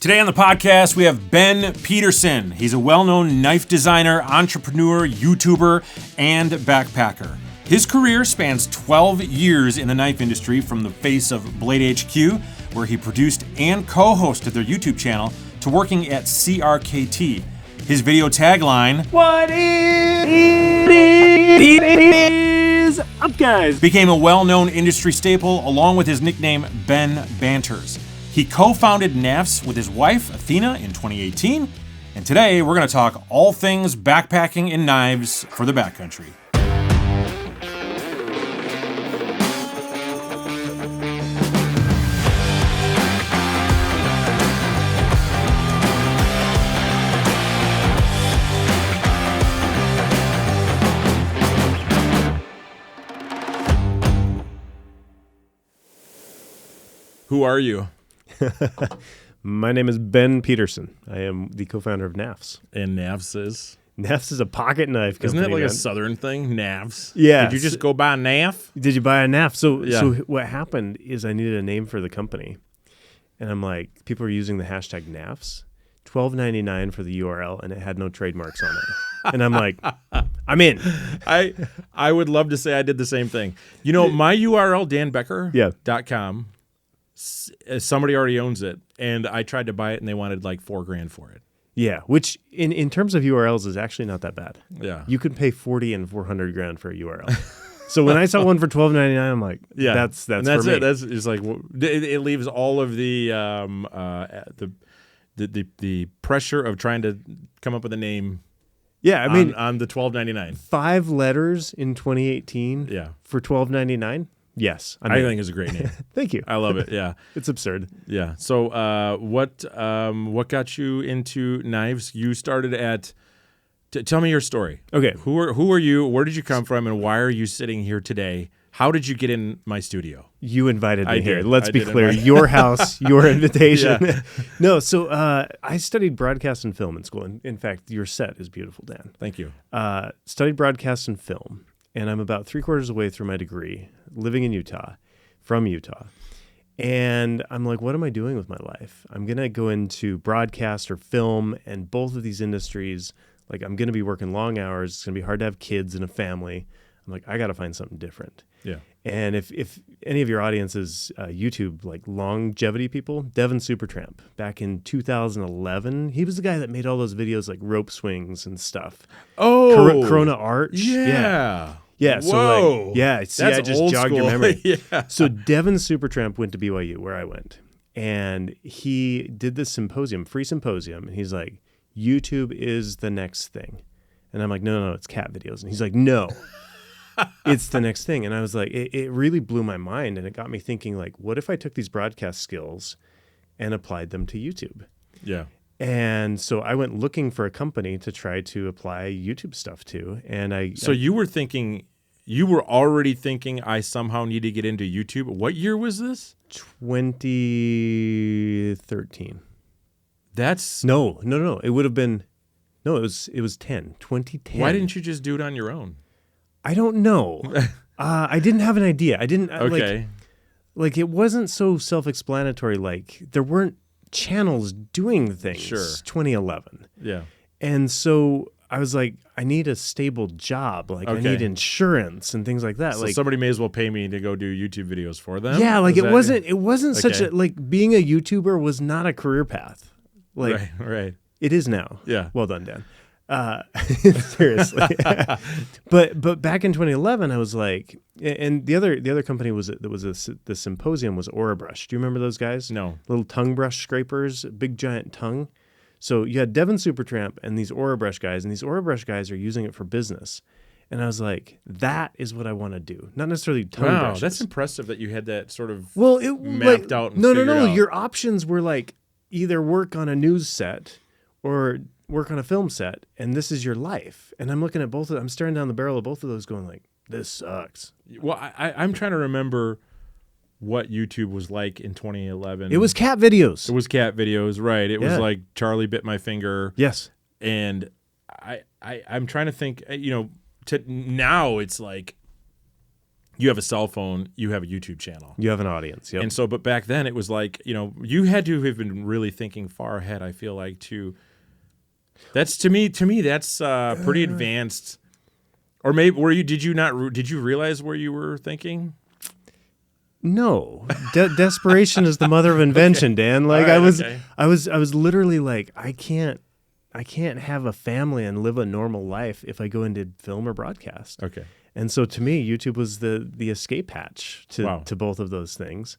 Today on the podcast, we have Ben Peterson. He's a well-known knife designer, entrepreneur, YouTuber, and backpacker. His career spans 12 years in the knife industry, from the face of Blade HQ, where he produced and co-hosted their YouTube channel, to working at CRKT. His video tagline, "What is up, guys?" became a well-known industry staple, along with his nickname, Ben Banters. He co-founded KNAFS with his wife, Athena, in 2018. And today, we're going to talk all things backpacking and knives for the backcountry. Who are you? My name is Ben Peterson. I am the co-founder of KNAFS. And KNAFS is? KNAFS is a pocket knife company. Isn't that like a southern thing? KNAFS? Yeah. Did you just go buy a NAF? Did you buy a KNAF? So what happened is I needed a name for the company. And I'm like, people are using the hashtag KNAFS. $12.99 for the URL, and it had no trademarks on it. And I'm like, I'm in. I would love to say I did the same thing. You know, my URL, danbecker.com, somebody already owns it, and I tried to buy it, and they wanted like $4,000 for it. Yeah, which in terms of URLs is actually not that bad. Yeah, you could pay $40,000 and $400,000 for a URL. So when I saw one for $12.99, I'm like, yeah, that's for me. It. That's just like it leaves all of the pressure of trying to come up with a name. Yeah, I mean, on the $12.99, 5 letters in 2018. Yeah, for $12.99. Yes, I think it's a great name. Thank you. I love it. Yeah, it's absurd. Yeah. So, what got you into knives? You started at. Tell me your story. Okay. Who are you? Where did you come from? And why are you sitting here today? How did you get in my studio? You invited me here. Let's be clear. Your house, your invitation. Yeah. No. So I studied broadcast and film in school. In fact, your set is beautiful, Dan. Thank you. Studied broadcast and film. And I'm about 3/4 of the way through my degree, living in Utah, from Utah. And I'm like, what am I doing with my life? I'm going to go into broadcast or film, and both of these industries, like, I'm going to be working long hours. It's going to be hard to have kids and a family. I'm like, I got to find something different. Yeah. And if any of your audience is YouTube, like longevity people, Devin Supertramp, back in 2011, he was the guy that made all those videos like rope swings and stuff. Oh. Corona Arch. Yeah. Yeah. Whoa. So see, I just jogged school. your memory. Yeah. So Devin Supertramp went to BYU, where I went, and he did this symposium, free symposium, and he's like, YouTube is the next thing. And I'm like, no, it's cat videos. And he's like, no, it's the next thing. And I was like, it really blew my mind. And it got me thinking, like, what if I took these broadcast skills and applied them to YouTube? Yeah. And so I went looking for a company to try to apply YouTube stuff to. And you were already thinking I somehow need to get into YouTube. What year was this? 2013. That's no. It would have been, it was 2010. Why didn't you just do it on your own? I don't know. I didn't have an idea. I didn't. Okay. Like it wasn't so self-explanatory. Like there weren't channels doing things. Sure. 2011. Yeah. And so I was like, I need a stable job. Like I need insurance and things like that. So like somebody may as well pay me to go do YouTube videos for them. Yeah. Like it wasn't such a, like being a YouTuber was not a career path. Like right. It is now. Yeah. Well done, Dan. Seriously. but back in 2011, I was like, and the other company the symposium was Orabrush. Do you remember those guys? No. Little tongue brush scrapers, big giant tongue. So you had Devin Supertramp and these Orabrush guys, and these Orabrush guys are using it for business. And I was like, that is what I want to do. Not necessarily tongue brushes. That's impressive that you had that sort of mapped out. And no. out. Your options were like either work on a news set or work on a film set, and this is your life. And I'm looking at both of them. I'm staring down the barrel of both of those going like, this sucks. Well, I'm trying to remember what YouTube was like in 2011. It was cat videos. It was cat videos, right. It was like Charlie Bit My Finger. Yes. And I'm trying to think, now it's like you have a cell phone, you have a YouTube channel. You have an audience. Yep. And so, but back then it was like, you had to have been really thinking far ahead, I feel like, that's to me, that's pretty advanced. Or maybe, did you realize where you were thinking? No, desperation is the mother of invention, Dan. Like I was literally like, I can't have a family and live a normal life if I go into film or broadcast. Okay. And so to me, YouTube was the escape hatch to both of those things.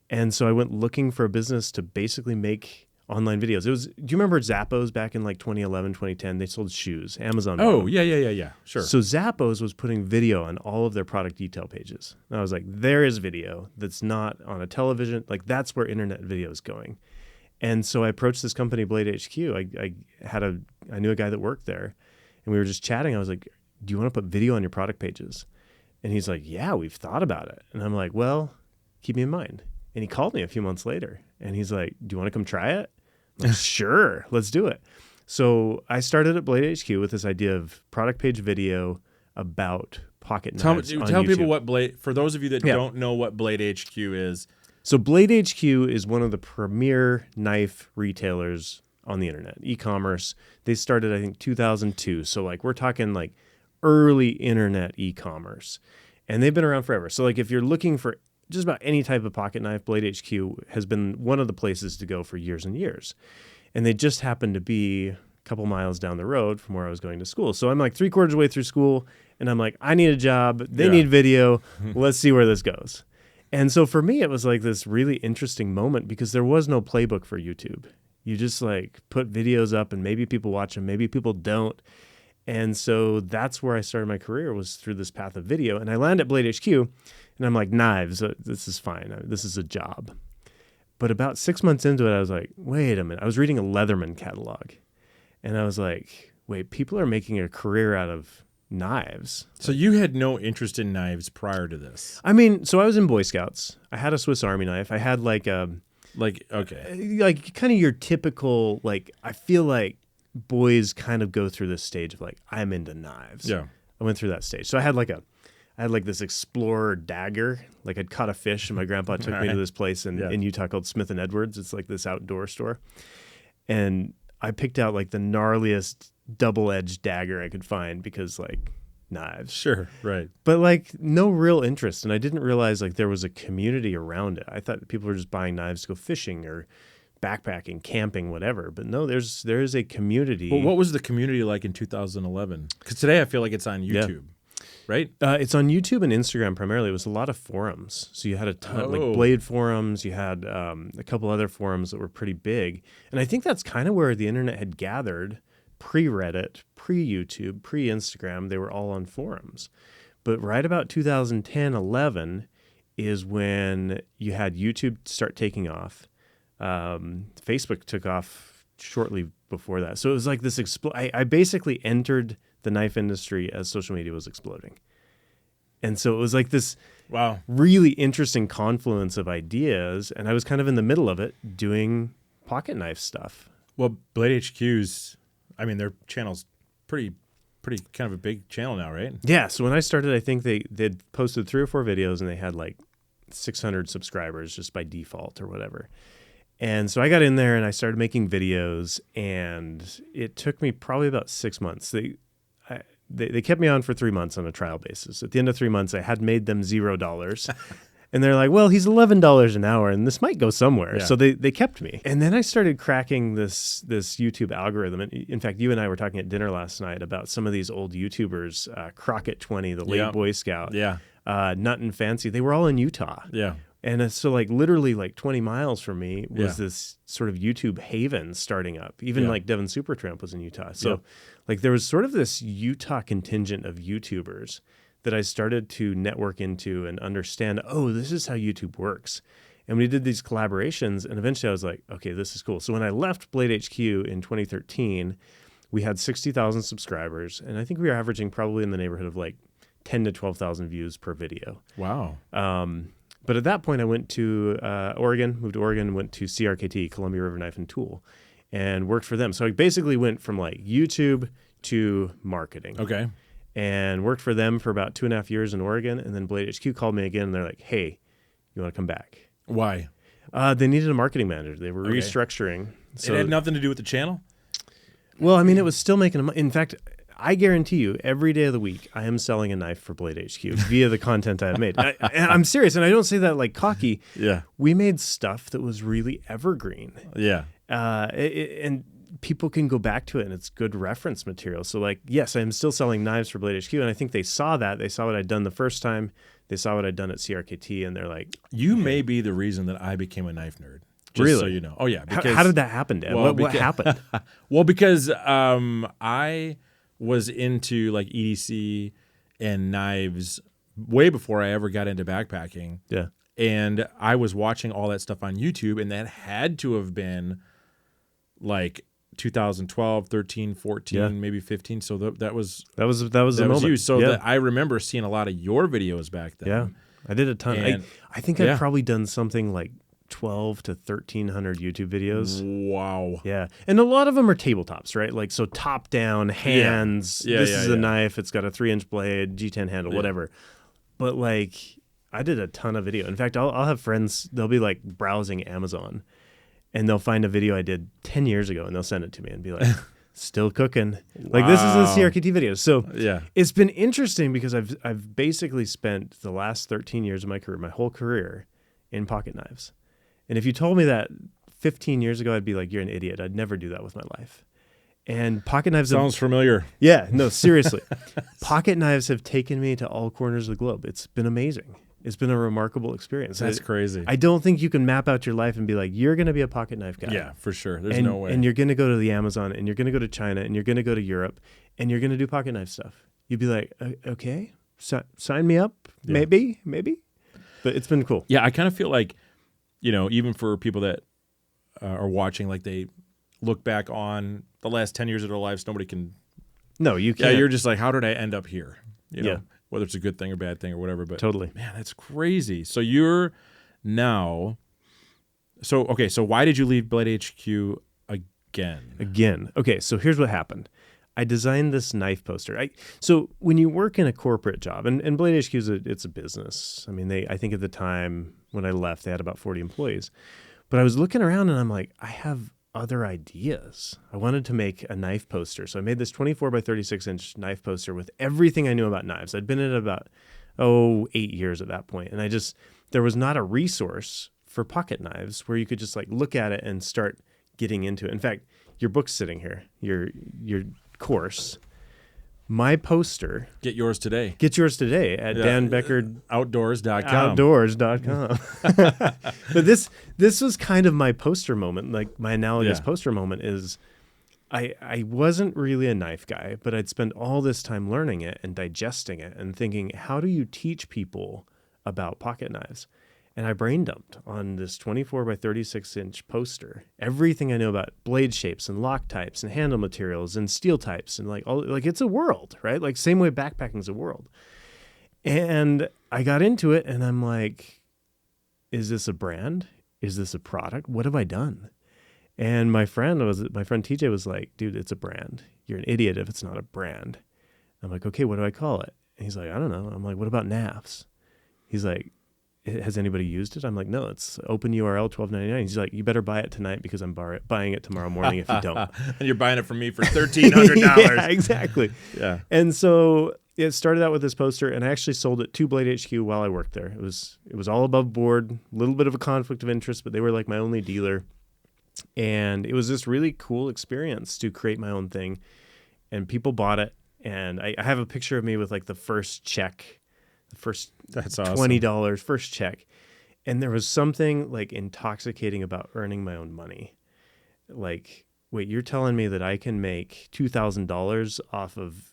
And so I went looking for a business to basically make online videos. Do you remember Zappos back in like 2011, 2010? They sold shoes. Amazon. Oh, yeah. Sure. So Zappos was putting video on all of their product detail pages. And I was like, there is video that's not on a television. Like that's where internet video is going. And so I approached this company, Blade HQ. I knew a guy that worked there, and we were just chatting. I was like, do you want to put video on your product pages? And he's like, yeah, we've thought about it. And I'm like, well, keep me in mind. And he called me a few months later, and he's like, do you want to come try it? I'm like, sure, let's do it. So I started at Blade HQ with this idea of product page video about pocket knives on Tell YouTube. people what Blade, for those of you that don't know what Blade HQ is. So Blade HQ is one of the premier knife retailers on the internet, e-commerce. They started, I think, 2002. So like we're talking like early internet e-commerce. And they've been around forever. So like if you're looking for just about any type of pocket knife, Blade HQ has been one of the places to go for years and years. And they just happened to be a couple miles down the road from where I was going to school. So I'm like 3/4 of the way through school, and I'm like, I need a job. They need video. Let's see where this goes. And so for me, it was like this really interesting moment because there was no playbook for YouTube. You just like put videos up and maybe people watch them, maybe people don't. And so that's where I started my career, was through this path of video. And I landed at Blade HQ, and I'm like, knives, this is fine. This is a job. But about 6 months into it, I was like, wait a minute. I was reading a Leatherman catalog, and I was like, wait, people are making a career out of knives. So you had no interest in knives prior to this? I mean, so I was in Boy Scouts. I had a Swiss Army knife. I had like kind of your typical, like, I feel like boys kind of go through this stage of like, I'm into knives. Yeah. I went through that stage. So I had like this explorer dagger. Like I'd caught a fish, and my grandpa took me to this place in Utah called Smith & Edwards. It's like this outdoor store. And I picked out like the gnarliest double-edged dagger I could find because like knives. Sure, right. But like no real interest. And I didn't realize like there was a community around it. I thought people were just buying knives to go fishing or backpacking, camping, whatever. But no, there is a community. Well, what was the community like in 2011? Because today I feel like it's on YouTube, right? It's on YouTube and Instagram primarily. It was a lot of forums. So you had a ton, like Blade forums. You had a couple other forums that were pretty big. And I think that's kind of where the internet had gathered pre-Reddit, pre-YouTube, pre-Instagram. They were all on forums. But right about 2010-11 is when you had YouTube start taking off. Facebook took off shortly before that. So it was like this I basically entered the knife industry as social media was exploding. And so it was like this really interesting confluence of ideas, and I was kind of in the middle of it doing pocket knife stuff. Well, Blade HQ's, I mean, their channel's pretty kind of a big channel now, right? Yeah, so when I started, I think they'd posted 3 or 4 videos, and they had like 600 subscribers just by default or whatever. And so I got in there and I started making videos, and it took me probably about 6 months. They kept me on for 3 months on a trial basis. At the end of 3 months, I had made them $0. And they're like, well, he's $11 an hour, and this might go somewhere. Yeah. So they kept me. And then I started cracking this YouTube algorithm. And in fact, you and I were talking at dinner last night about some of these old YouTubers, Crockett20, the late Boy Scout, Nut and Fancy. They were all in Utah. Yeah. And so like literally like 20 miles from me was this sort of YouTube haven starting up. Even like Devin Supertramp was in Utah. So like there was sort of this Utah contingent of YouTubers that I started to network into and understand, oh, this is how YouTube works. And we did these collaborations, and eventually I was like, okay, this is cool. So when I left Blade HQ in 2013, we had 60,000 subscribers, and I think we were averaging probably in the neighborhood of like 10 to 12,000 views per video. Wow. But at that point, I went to moved to Oregon, went to CRKT, Columbia River Knife and Tool, and worked for them. So I basically went from like YouTube to marketing. Okay. and worked for them for about 2.5 years in Oregon. And then Blade HQ called me again, and they're like, "Hey, you want to come back?" Why? They needed a marketing manager. They were Okay. restructuring. So It had nothing to do with the channel? well, I mean, it was still making in fact, I guarantee you, every day of the week, I am selling a knife for Blade HQ via the content I have made. And I'm serious, and I don't say that like cocky. Yeah. We made stuff that was really evergreen. Yeah. And people can go back to it, and it's good reference material. So, like, yes, I'm still selling knives for Blade HQ, and I think they saw that. They saw what I'd done the first time. They saw what I'd done at CRKT, and they're like, You may be the reason that I became a knife nerd. Just Really? so you know. Oh, yeah. how did that happen, Dan? Well, What happened? Well, because I was into like EDC and knives way before I ever got into backpacking. Yeah. And I was watching all that stuff on YouTube, and that had to have been like 2012, 13, 14, Yeah. maybe 15. So that was That was the that was moment. you. So yeah. that I remember seeing a lot of your videos back then. Yeah, I did a ton. And- I think yeah. I've probably done something like 12 to 1,300 YouTube videos. Wow. Yeah, and a lot of them are tabletops, right? Like, so top down, hands. Yeah, this yeah, is yeah. a knife. It's got a 3-inch blade, G10 handle, Yeah. whatever. But like, I did a ton of video. In fact, I'll have friends. They'll be like browsing Amazon, and they'll find a video I did 10 years ago, and they'll send it to me and be like, "Still cooking." Like, this is a Wow. CRKT video. So Yeah. it's been interesting because I've basically spent the last 13 years of my career, my whole career, in pocket knives. And if you told me that 15 years ago, I'd be like, "You're an idiot. I'd never do that with my life." And pocket knives Sounds familiar. yeah, no, seriously. Pocket knives have taken me to all corners of the globe. It's been amazing. It's been a remarkable experience. That's crazy. I don't think you can map out your life and be like, "You're going to be a pocket knife guy." Yeah, for sure. There's and, no way. And you're going to go to the Amazon, and you're going to go to China, and you're going to go to Europe, and you're going to do pocket knife stuff. You'd be like, "Okay, sign me up, Yeah. maybe." But it's been cool. Yeah, I kind of feel like, even for people that are watching, like they look back on the last 10 years of their lives, nobody can. No, you Yeah, can't. you're just like, how did I end up here? Yeah. Whether it's a good thing or bad thing or whatever. But Totally. man, that's crazy. So you're now. So why did you leave Blade HQ again? Okay, so here's what happened. I designed this knife poster. So when you work in a corporate job, and Blade HQ it's a business. I mean, I think at the time when I left, they had about 40 employees. But I was looking around, and I'm like, I have other ideas. I wanted to make a knife poster. So I made this 24 by 36 inch knife poster with everything I knew about knives. I'd been in it about 8 years at that point. And there was not a resource for pocket knives where you could just like look at it and start getting into it. In fact, your book's sitting here, your course. My poster. Get yours today. Get yours today at Dan Becker Outdoors.com. Outdoors.com. But this was kind of my poster moment, like my analogous poster moment is I wasn't really a knife guy, but I'd spent all this time learning it and digesting it and thinking, how do you teach people about pocket knives? And I brain dumped on this 24 by 36 inch poster everything I know about blade shapes and lock types and handle materials and steel types and like it's a world, right? Like same way backpacking's a world. And I got into it and I'm like, is this a brand? Is this a product? What have I done? And my friend TJ was like, dude, it's a brand. You're an idiot if it's not a brand. I'm like, okay, what do I call it? And he's like, I don't know. I'm like, what about KNAFS? He's like, has anybody used it? I'm like, no, it's open URL $12.99. He's like, you better buy it tonight because I'm buying it tomorrow morning if you don't. And you're buying it from me for $1,300. Yeah, exactly. Yeah. And so it started out with this poster, and I actually sold it to Blade HQ while I worked there. It was all above board, a little bit of a conflict of interest, but they were like my only dealer. And it was this really cool experience to create my own thing. And people bought it. And I have a picture of me with like the first check. That's awesome. $20 first check. And there was something like intoxicating about earning my own money. Like, wait, you're telling me that I can make $2,000 off of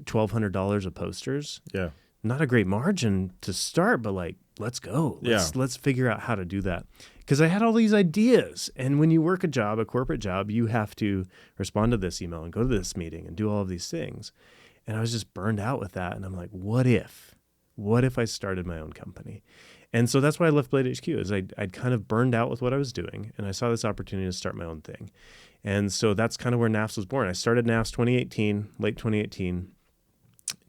$1,200 of posters? Yeah. Not a great margin to start, but like, let's go. Let's figure out how to do that. Because I had all these ideas. And when you work a corporate job, you have to respond to this email and go to this meeting and do all of these things. And I was just burned out with that. And I'm like, what if I started my own company? And so that's why I left Blade HQ, is I'd kind of burned out with what I was doing, and I saw this opportunity to start my own thing. And so that's kind of where KNAFS was born. I started KNAFS late 2018,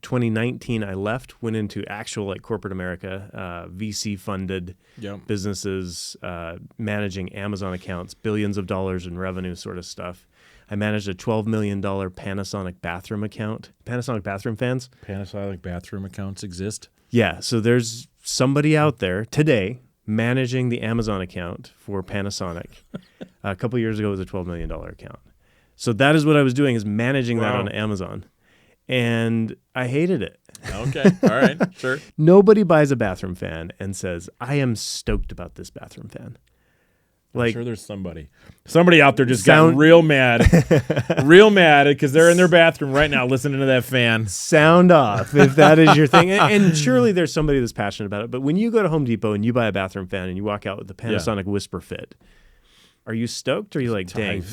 2019, I left, went into actual like corporate America, VC funded businesses, managing Amazon accounts, billions of dollars in revenue sort of stuff. I managed a $12 million Panasonic bathroom account. Panasonic bathroom fans? Panasonic bathroom accounts exist? Yeah. So there's somebody out there today managing the Amazon account for Panasonic. A couple years ago, it was a $12 million account. So that is what I was doing, is managing that on Amazon. And I hated it. Okay. All right. Sure. Nobody buys a bathroom fan and says, I am stoked about this bathroom fan. I'm sure there's somebody out there just got real mad because they're in their bathroom right now listening to that fan. Sound off if that is your thing. And surely there's somebody that's passionate about it. But when you go to Home Depot and you buy a bathroom fan and you walk out with the Panasonic Whisper Fit, are you stoked or are you like, dang?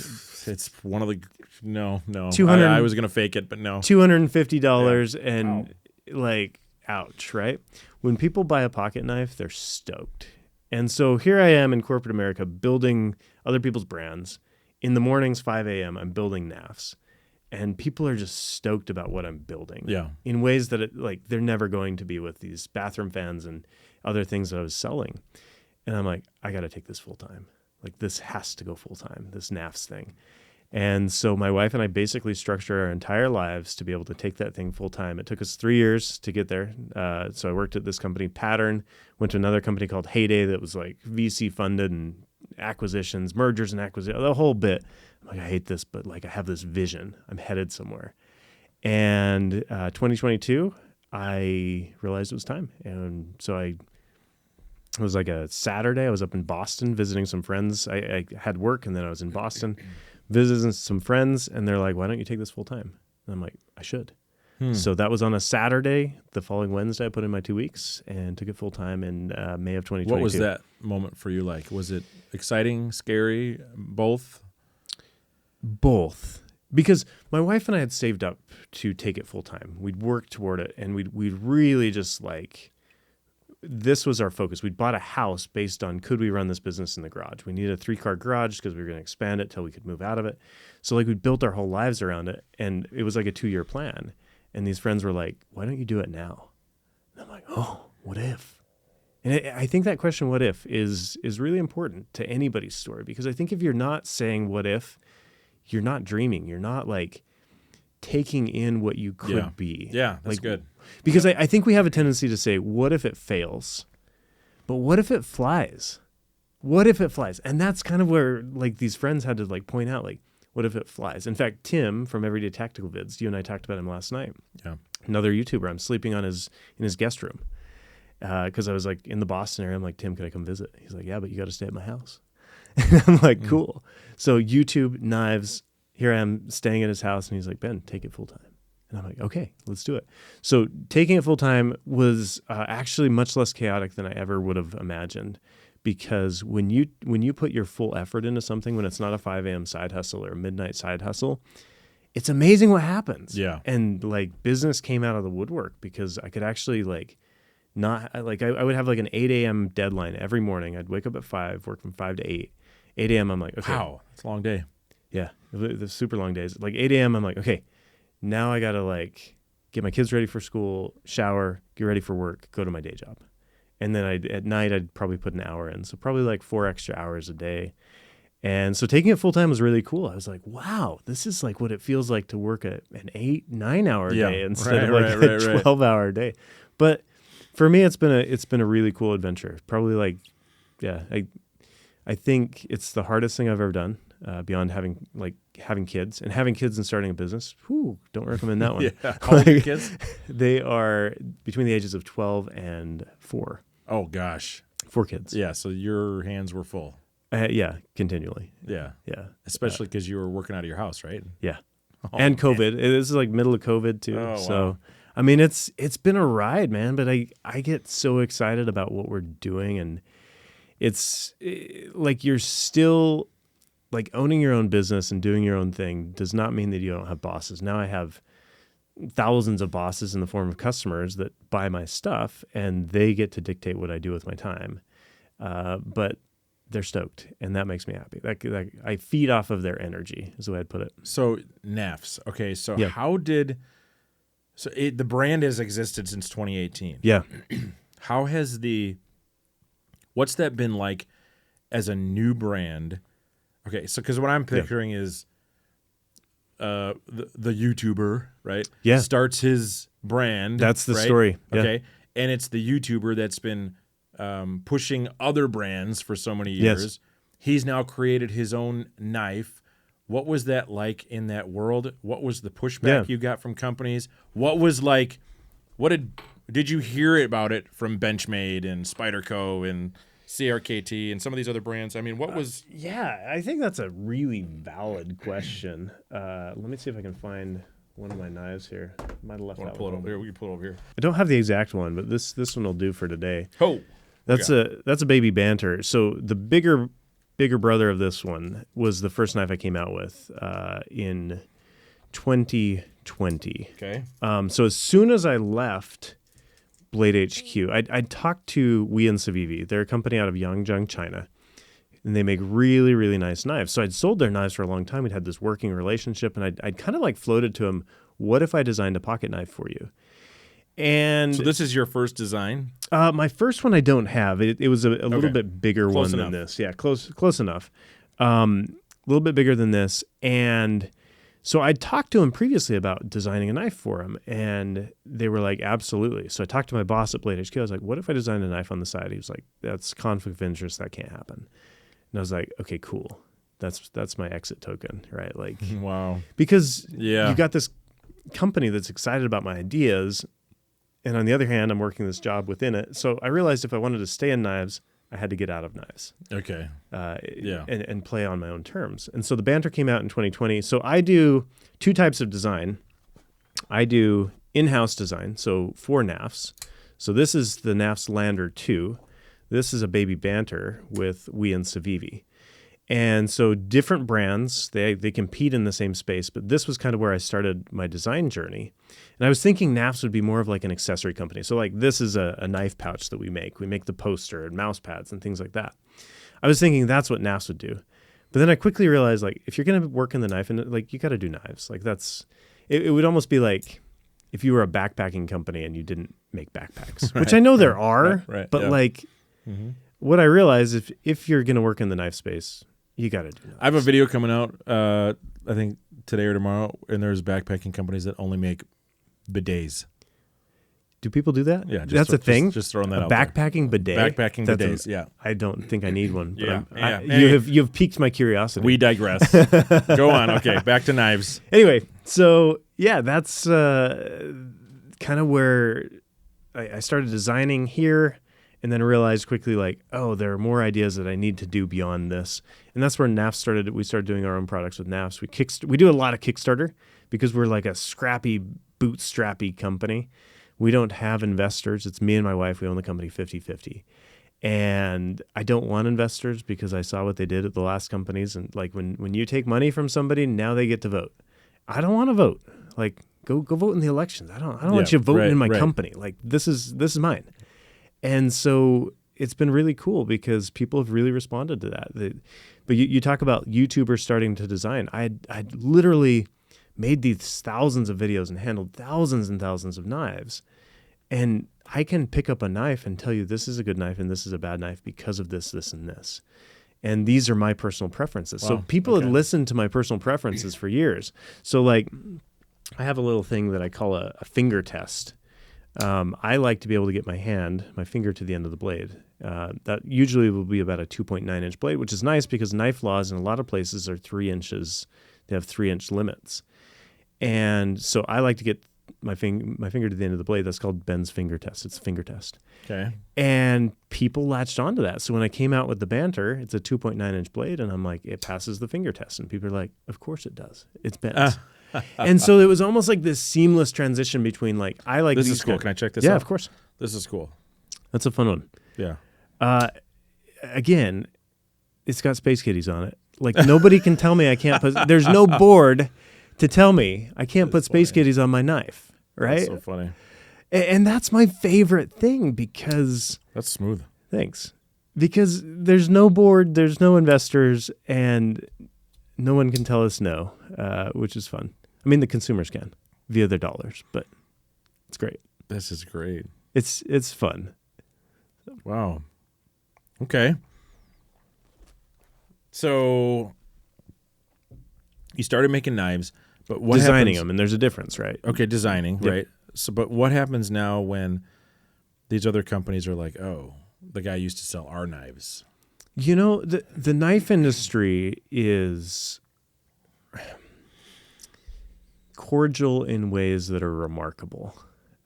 It's one of the... No. I was going to fake it, but no. $250 and like, ouch, right? When people buy a pocket knife, they're stoked. And so here I am in corporate America building other people's brands. In the mornings, 5 a.m., I'm building KNAFS. And people are just stoked about what I'm building. Yeah. In ways that they're never going to be with these bathroom fans and other things that I was selling. And I'm like, I got to take this full time. Like, this has to go full time, this KNAFS thing. And so my wife and I basically structured our entire lives to be able to take that thing full time. It took us 3 years to get there. So I worked at this company, Pattern, went to another company called Heyday that was like VC funded and acquisitions, mergers and acquisitions, the whole bit. I'm like, I hate this, but like I have this vision. I'm headed somewhere. And 2022, I realized it was time. And so it was like a Saturday. I was up in Boston visiting some friends. I had work and then I was in Boston visiting some friends, and they're like, why don't you take this full time? And I'm like, I should. So that was on a Saturday. The following Wednesday, I put in my 2 weeks and took it full time in May of 2022. What was that moment for you like? Was it exciting, scary, both? Both. Because my wife and I had saved up to take it full time. We'd worked toward it, and we'd really just like, this was our focus. We'd bought a house based on, could we run this business in the garage? We needed a 3-car garage because we were going to expand it till we could move out of it. So like we built our whole lives around it, and it was like a 2-year plan. And these friends were like, why don't you do it now? And I'm like, oh, what if? And I think that question, what if, is really important to anybody's story, because I think if you're not saying what if, you're not dreaming. You're not like taking in what you could be. Yeah, that's good. Because I think we have a tendency to say, what if it fails? But what if it flies? What if it flies? And that's kind of where like these friends had to like point out, like, what if it flies? In fact, Tim from Everyday Tactical Vids, you and I talked about him last night. Yeah. Another YouTuber. I'm sleeping in his guest room because I was like in the Boston area. I'm like, Tim, can I come visit? He's like, yeah, but you got to stay at my house. And I'm like, cool. So YouTube, knives, here I am staying at his house, and he's like, Ben, take it full time. And I'm like, okay, let's do it. So taking it full time was actually much less chaotic than I ever would have imagined, because when you put your full effort into something, when it's not a 5 a.m. side hustle or a midnight side hustle, it's amazing what happens. Yeah. And like business came out of the woodwork because I could actually like not like I would have like an 8 a.m. deadline every morning. I'd wake up at 5, work from 5 to 8. 8 a.m. I'm like, okay. Wow, it's a long day. Yeah, the super long days. Like 8 a.m. I'm like, okay, now I got to like get my kids ready for school, shower, get ready for work, go to my day job. And then at night, I'd probably put an hour in. So probably like 4 extra hours a day. And so taking it full time was really cool. I was like, wow, this is like what it feels like to work an 8-9 hour day instead of like a 12-hour day. But for me, it's been a really cool adventure. Probably like, yeah, I think it's the hardest thing I've ever done. Beyond having kids and starting a business. Whew, don't recommend that one. Yeah. How old are your kids? They are between the ages of 12 and 4. Oh gosh. 4 kids. Yeah. So your hands were full. Yeah, continually. Yeah. Yeah. Especially because you were working out of your house, right? Yeah. And COVID. This is like middle of COVID too. Oh, so wow. I mean it's been a ride, man, but I get so excited about what we're doing, and it's like you're still like owning your own business and doing your own thing does not mean that you don't have bosses. Now I have thousands of bosses in the form of customers that buy my stuff, and they get to dictate what I do with my time. But they're stoked, and that makes me happy. Like I feed off of their energy is the way I'd put it. So KNAFS. Okay. So how did So the brand has existed since 2018. Yeah. How has what's that been like as a new brand? Okay, so because what I'm picturing is the YouTuber, right? Yeah. Starts his brand. That's the right? story. Yeah. Okay, and it's the YouTuber that's been pushing other brands for so many years. Yes. He's now created his own knife. What was that like in that world? What was the pushback you got from companies? What was like? What did you hear about it from Benchmade and Spyderco and CRKT and some of these other brands? I mean, what was? Yeah, I think that's a really valid question. Let me see if I can find one of my knives here. Might have left that Pull it one. over here. We can pull it over here. I don't have the exact one, but this one will do for today. Oh, that's a baby banter. So the bigger brother of this one was the first knife I came out with in 2020. Okay. So as soon as I left Blade HQ, I talked to Wei and Savivi. They're a company out of Yangzhou, China, and they make really, really nice knives. So I'd sold their knives for a long time. We'd had this working relationship, and I'd kind of like floated to him, what if I designed a pocket knife for you? And so this is your first design? My first one I don't have. It was a little bit bigger one than this. Yeah, close enough. A little bit bigger than this. And so I talked to him previously about designing a knife for him, and they were like, absolutely. So I talked to my boss at Blade HQ. I was like, what if I designed a knife on the side? He was like, that's conflict of interest. That can't happen. And I was like, okay, cool. That's my exit token, right? Like, wow. Because you got this company that's excited about my ideas, and on the other hand, I'm working this job within it. So I realized if I wanted to stay in knives, I had to get out of knives. Okay. And play on my own terms. And so the banter came out in 2020. So I do two types of design. I do in-house design, so for KNAFS. So this is the KNAFS Lander 2. This is a baby banter with Wei and Savivi. And so different brands, they compete in the same space, but this was kind of where I started my design journey. And I was thinking KNAFS would be more of like an accessory company. So like this is a knife pouch that we make. We make the poster and mouse pads and things like that. I was thinking that's what KNAFS would do. But then I quickly realized like if you're going to work in the knife, and like you got to do knives. Like it would almost be like if you were a backpacking company and you didn't make backpacks, which I know there are, but like what I realized if you're going to work in the knife space, you got to do knives. I have a video coming out, I think today or tomorrow, and there's backpacking companies that only make bidets. Do people do that? Yeah. That's a thing? Just throwing that out backpacking there. bidet? Backpacking bidets, yeah. I don't think I need one. But you have piqued my curiosity. We digress. Go on. Okay, back to knives. Anyway, so yeah, that's kind of where I started designing here, and then realized quickly like, oh, there are more ideas that I need to do beyond this. And that's where KNAFS started. We started doing our own products with KNAFS. We do a lot of Kickstarter because we're like a scrappy, bootstrappy company. We don't have investors. It's me and my wife. We own the company 50-50. And I don't want investors because I saw what they did at the last companies. And like when you take money from somebody, now they get to vote. I don't want to vote. Like go vote in the elections. I don't want you voting in my company. Like this is mine. And so it's been really cool because people have really responded to that. But you talk about YouTubers starting to design. I'd literally made these thousands of videos and handled thousands and thousands of knives. And I can pick up a knife and tell you this is a good knife and this is a bad knife because of this, this, and this. And these are my personal preferences. Wow. So people had listened to my personal preferences for years. So like I have a little thing that I call a finger test. I like to be able to get my finger to the end of the blade. That usually will be about a 2.9 inch blade, which is nice because knife laws in a lot of places are 3 inches. They have 3-inch limits. And so I like to get my finger to the end of the blade. That's called Ben's finger test. It's a finger test. Okay. And people latched onto that. So when I came out with the banter, it's a 2.9 inch blade, and I'm like, it passes the finger test. And people are like, of course it does. It's Ben's. And so it was almost like this seamless transition between like, I like this is cool. Can I check this out? Yeah, of course. This is cool. That's a fun one. Yeah. Again, it's got space kitties on it. Like nobody can tell me I can't put, there's no board to tell me I can't put space kitties on my knife, right? That's so funny. And that's my favorite thing because... That's smooth. Thanks. Because there's no board, there's no investors, and no one can tell us no, which is fun. I mean, the consumers can via their dollars, but It's great. This is great. It's fun. Wow. Okay. So you started making knives, but what designing happens, them, and there's a difference, right? Okay, designing, Yep. right? So, but what happens now when these other companies are like, "Oh, the guy used to sell our knives"? You know, the knife industry is cordial in ways that are remarkable.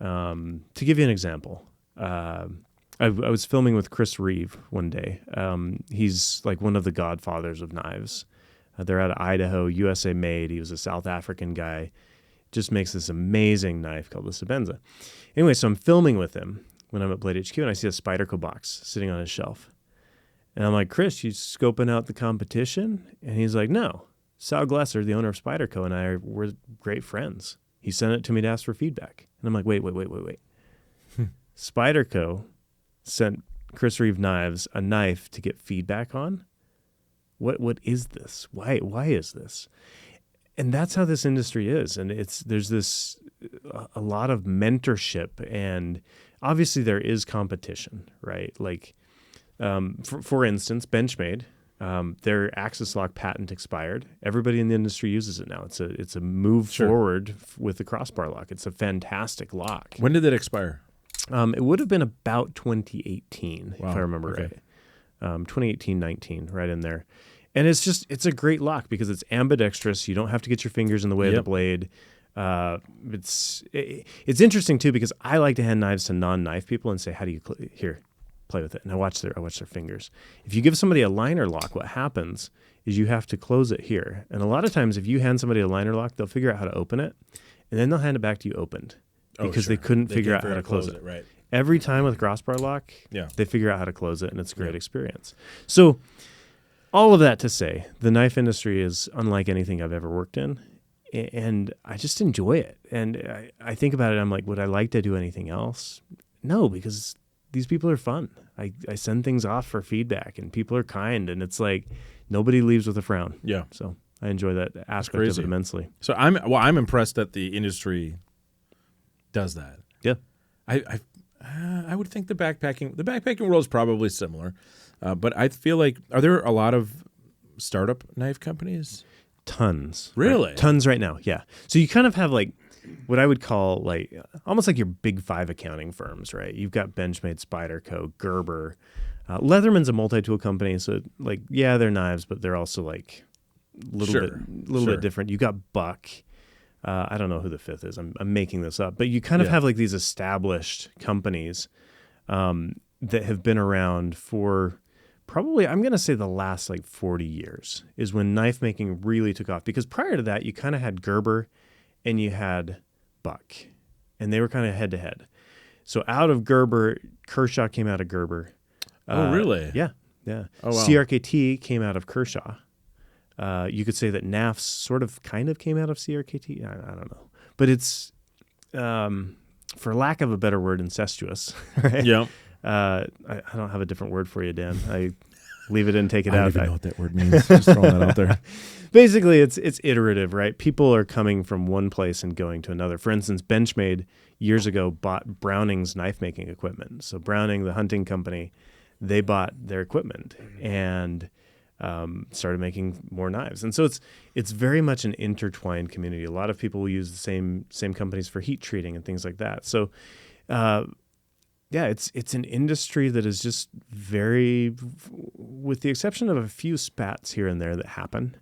To give you an example, I was filming with Chris Reeve one day. He's like one of the godfathers of knives. They're out of Idaho, USA made. He was a South African guy. Just makes this amazing knife called the Sebenza. Anyway, so I'm filming with him when I'm at Blade HQ, and I see a Spyderco box sitting on his shelf. And I'm like, Chris, you scoping out the competition? And he's like, no. Sal Glesser, the owner of Spyderco, and I were great friends. He sent it to me to ask for feedback. And I'm like, wait. Spyderco sent Chris Reeve Knives a knife to get feedback on? What is this? Why is this? And that's how this industry is. And there's this a lot of mentorship, and obviously there is competition, right? Like, for instance, Benchmade, their Axis Lock patent expired. Everybody in the industry uses it now. It's a move forward with the crossbar lock. It's a fantastic lock. When did that expire? It would have been about 2018, Wow. if I remember Okay. right. 2018-19, right in there. And it's a great lock because it's ambidextrous. You don't have to get your fingers in the way of the blade. It's interesting too because I like to hand knives to non-knife people and say, "How do you play with it?" And I watch their fingers. If you give somebody a liner lock, what happens is you have to close it here. And a lot of times, if you hand somebody a liner lock, they'll figure out how to open it, and then they'll hand it back to you opened because they couldn't figure out how to close it. Right. Every time with crossbar lock, Yeah. they figure out how to close it, and it's a great experience. So all of that to say, the knife industry is unlike anything I've ever worked in, and I just enjoy it. And I think about it, I'm like, would I like to do anything else? No, because these people are fun. I send things off for feedback, and people are kind, and it's like nobody leaves with a frown. Yeah. So I enjoy that aspect of it immensely. So I'm impressed that the industry does that. Yeah. I would think the backpacking world is probably similar, but I feel like, are there a lot of startup knife companies? Tons. Really? Right? Tons right now, yeah. So you kind of have like what I would call like almost like your big five accounting firms, right? You've got Benchmade, Spyderco, Gerber. Leatherman's a multi-tool company, so like, yeah, they're knives, but they're also like a little bit different. You got Buck. I don't know who the fifth is. I'm making this up. But you kind of have like these established companies that have been around for probably, I'm going to say the last like 40 years is when knife making really took off. Because prior to that, you kind of had Gerber and you had Buck. And they were kind of head to head. So out of Gerber, Kershaw came out of Gerber. Oh, really? Yeah. Oh, wow. CRKT came out of Kershaw. You could say that KNAFS sort of kind of came out of CRKT. I don't know. But it's, for lack of a better word, incestuous. Right? Yeah. I don't have a different word for you, Dan. I leave it in, take it I out. don't even know what that word means. Just throwing that out there. Basically, it's iterative, right? People are coming from one place and going to another. For instance, Benchmade years ago bought Browning's knife making equipment. So Browning, the hunting company, they bought their equipment and started making more knives. And so it's very much an intertwined community. A lot of people will use the same companies for heat treating and things like that. So it's an industry that is just very, with the exception of a few spats here and there that happen,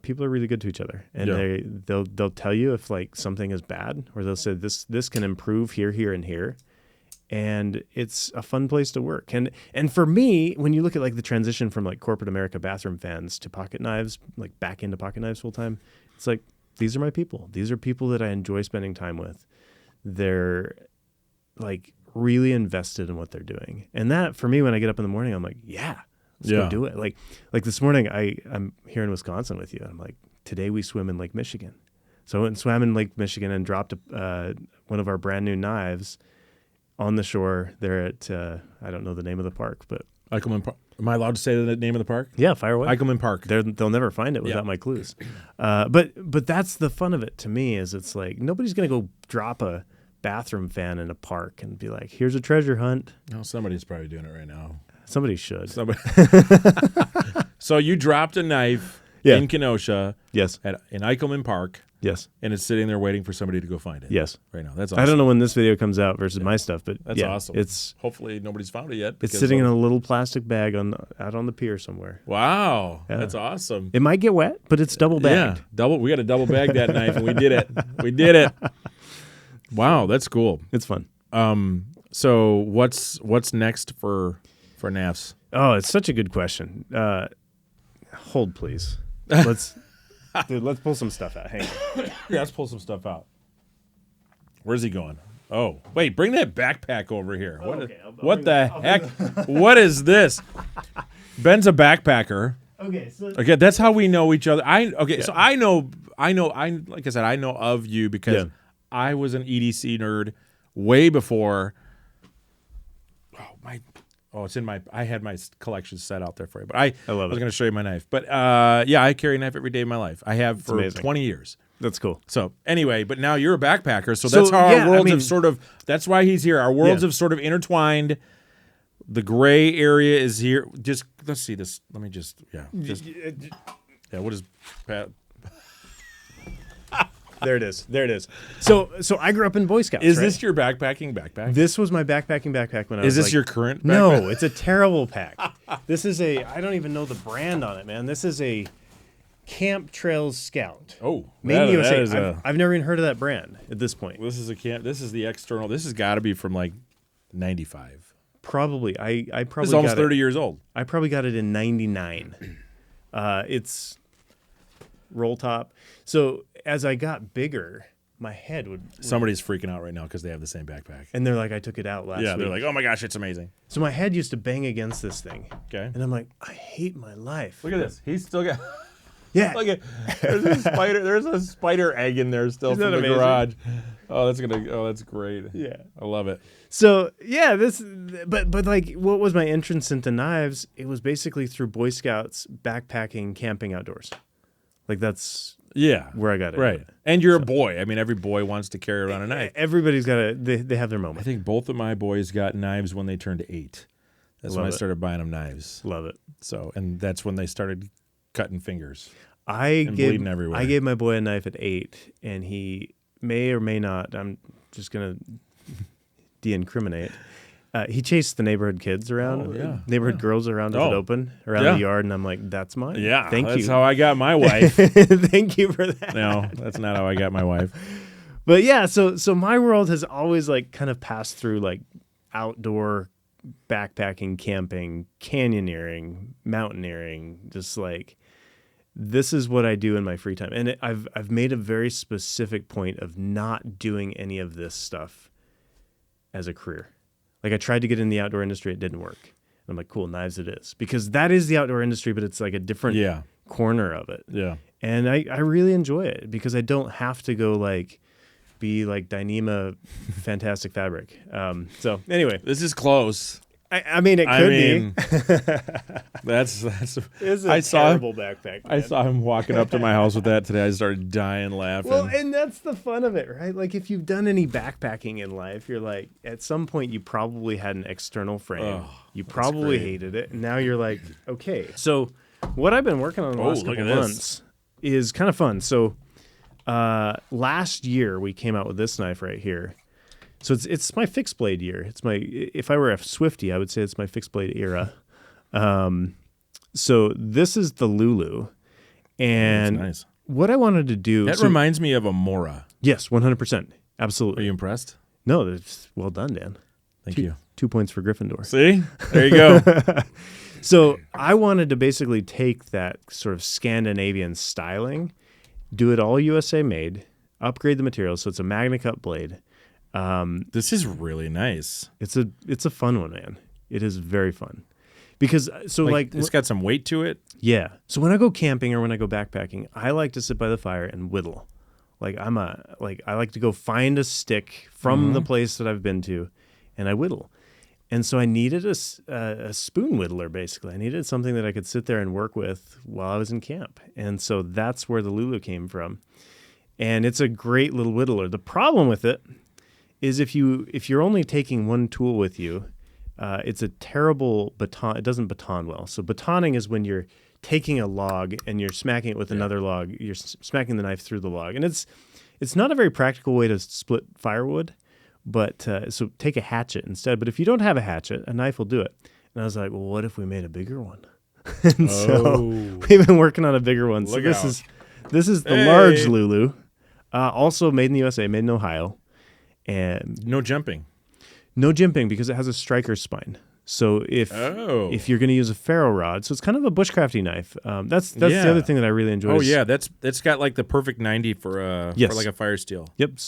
people are really good to each other. And they'll tell you if like something is bad, or they'll say this can improve here, here, and here. And it's a fun place to work. And for me, when you look at like the transition from like corporate America bathroom fans to pocket knives, like back into pocket knives full time, it's like, these are my people. These are people that I enjoy spending time with. They're like really invested in what they're doing. And that for me, when I get up in the morning, I'm like, let's go do it. Like this morning, I'm here in Wisconsin with you. And I'm like, today we swim in Lake Michigan. So I went and swam in Lake Michigan and dropped one of our brand new knives on the shore there at, I don't know the name of the park, but... Am I allowed to say the name of the park? Yeah, fire away. Eichelman Park. They'll never find it without my clues. But that's the fun of it to me, is it's like nobody's going to go drop a bathroom fan in a park and be like, here's a treasure hunt. No, somebody's probably doing it right now. Somebody should. Somebody. So you dropped a knife in Kenosha. Yes. In Eichelman Park. Yes. And it's sitting there waiting for somebody to go find it. Yes. Right now. That's awesome. I don't know when this video comes out versus my stuff, but that's awesome. It's hopefully nobody's found it yet. It's sitting in a little plastic bag out on the pier somewhere. Wow. Yeah. That's awesome. It might get wet, but it's double bagged. Yeah. We got to double bag that knife, and we did it. We did it. Wow, that's cool. It's fun. So what's next for KNAFS? Oh, it's such a good question. Hold, please. Let's pull some stuff out. Hang on. Yeah, let's pull some stuff out. Where's he going? Oh, wait, bring that backpack over here. What the heck? What is this? Ben's a backpacker. Okay, that's how we know each other. So I know like I said, I know of you because I was an EDC nerd way before. It's in my. I had my collection set out there for you, but I love it. I was going to show you my knife, but I carry a knife every day of my life. I have for 20 years. That's cool. So anyway, but now you're a backpacker, so that's how our worlds have sort of. That's why he's here. Our worlds have sort of intertwined. The gray area is here. Just let's see this. Let me just. What is Pat? There it is. So I grew up in Boy Scouts. Is this your backpacking backpack? This was my backpacking backpack when I was. Is this your current backpack? No, it's a terrible pack. This is I don't even know the brand on it, man. This is a Camp Trails Scout. Oh, made in the USA. I've never even heard of that brand at this point. This is a camp. This is the external. This has got to be from like 95. Probably. I probably. It's almost 30 years old. I probably got it in 99. It's roll top. So as I got bigger, my head would. Somebody's freaking out right now because they have the same backpack. And they're like, I took it out last week. Yeah, they're like, oh my gosh, it's amazing. So my head used to bang against this thing. Okay. And I'm like, I hate my life. Look at this. He's still got. Yeah. Look at there's a spider. There's a spider egg in there still from the garage. Oh, that's great. Yeah, I love it. So yeah, but like, what was my entrance into knives? It was basically through Boy Scouts, backpacking, camping outdoors. Like that's where I got it. Right. And you're a boy. I mean, every boy wants to carry around a knife. Everybody's got they have their moment. I think both of my boys got knives when they turned 8. That's when I started buying them knives. Love it. So, and that's when they started cutting fingers. Bleeding everywhere. I gave my boy a knife at 8, and he may or may not. I'm just gonna de-incriminate. He chased the neighborhood kids around, neighborhood girls around at open around the yard, and I'm like, "That's mine." Yeah, thank you. That's how I got my wife. Thank you for that. No, that's not how I got my wife. But yeah, so my world has always like kind of passed through like outdoor backpacking, camping, canyoneering, mountaineering, just like. This is what I do in my free time. And I've made a very specific point of not doing any of this stuff as a career. Like I tried to get in the outdoor industry. It didn't work. And I'm like, cool, knives it is. Because that is the outdoor industry, but it's like a different corner of it. Yeah. And I really enjoy it because I don't have to go like be like Dyneema Fantastic Fabric. So anyway. This is close. I mean, it could be. That's it's a terrible backpack. Man. I saw him walking up to my house with that today. I started dying laughing. Well, and that's the fun of it, right? Like if you've done any backpacking in life, you're like, at some point you probably had an external frame. You probably hated it. And now you're like, okay. So what I've been working on the last couple months is kind of fun. So last year we came out with this knife right here. So it's my fixed blade year. If I were a Swiftie, I would say it's my fixed blade era. So this is the Lulu, and nice. What I wanted to do. That reminds me of a Mora. Yes, 100%, absolutely. Are you impressed? No, that's well done, Dan. Thank you. 2 points for Gryffindor. See, there you go. So I wanted to basically take that sort of Scandinavian styling, do it all USA made, upgrade the materials, so it's a Magna Cut blade. This is really nice. It's a fun one, man. It is very fun because it's got some weight to it. Yeah. So when I go camping or when I go backpacking, I like to sit by the fire and whittle. Like I like to go find a stick from the place that I've been to, and I whittle. And so I needed a spoon whittler, basically. I needed something that I could sit there and work with while I was in camp. And so that's where the Lulu came from. And it's a great little whittler. The problem with it is if you're only taking one tool with you, it's a terrible baton. It doesn't baton well. So batoning is when you're taking a log and you're smacking it with another log. You're smacking the knife through the log, and it's not a very practical way to split firewood. But so take a hatchet instead. But if you don't have a hatchet, a knife will do it. And I was like, well, what if we made a bigger one? And so we've been working on a bigger one. So this is the large Lulu, also made in the USA, made in Ohio, and no jimping because it has a striker spine. So if you're going to use a ferro rod, so it's kind of a bushcrafty knife. That's the other thing that I really enjoy. Oh yeah, that's got like the perfect 90 for like a fire steel. Yep.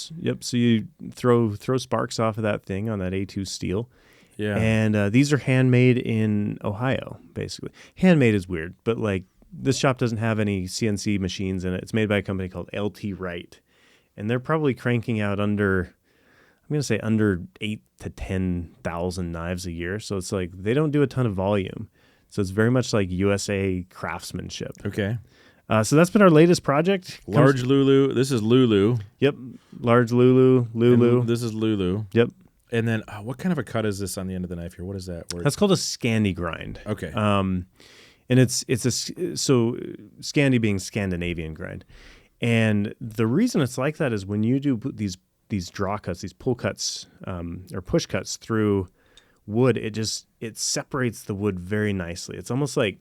So you throw sparks off of that thing on that A2 steel. Yeah. And these are handmade in Ohio, basically. Handmade is weird, but like this shop doesn't have any CNC machines in it. It's made by a company called LT Wright, and they're probably cranking out under 8 to 10,000 knives a year. So it's like they don't do a ton of volume. So it's very much like USA craftsmanship. Okay. So that's been our latest project. Large Lulu. This is Lulu. Yep. Large Lulu. And this is Lulu. Yep. And then what kind of a cut is this on the end of the knife here? What is that word? That's called a Scandi grind. Okay. And it's so Scandi being Scandinavian grind. And the reason it's like that is when you do these draw cuts, these pull cuts or push cuts through wood, it separates the wood very nicely. It's almost like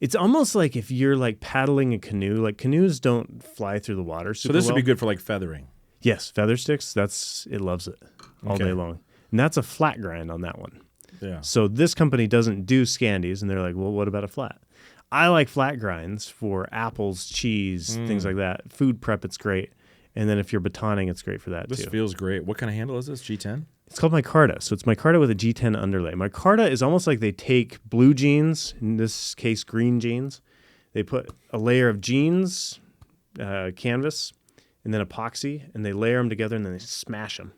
if you're like paddling a canoe. Like canoes don't fly through the water super well. So this would be good for like feathering. Yes, feather sticks. It loves it all day long, and that's a flat grind on that one. Yeah. So this company doesn't do Scandis, and they're like, well, what about a flat? I like flat grinds for apples, cheese, things like that. Food prep, it's great. And then if you're batoning, it's great for that too. This feels great. What kind of handle is this? G10? It's called micarta. So it's micarta with a G10 underlay. Micarta is almost like they take blue jeans, in this case green jeans. They put a layer of jeans, canvas, and then epoxy, and they layer them together, and then they smash them.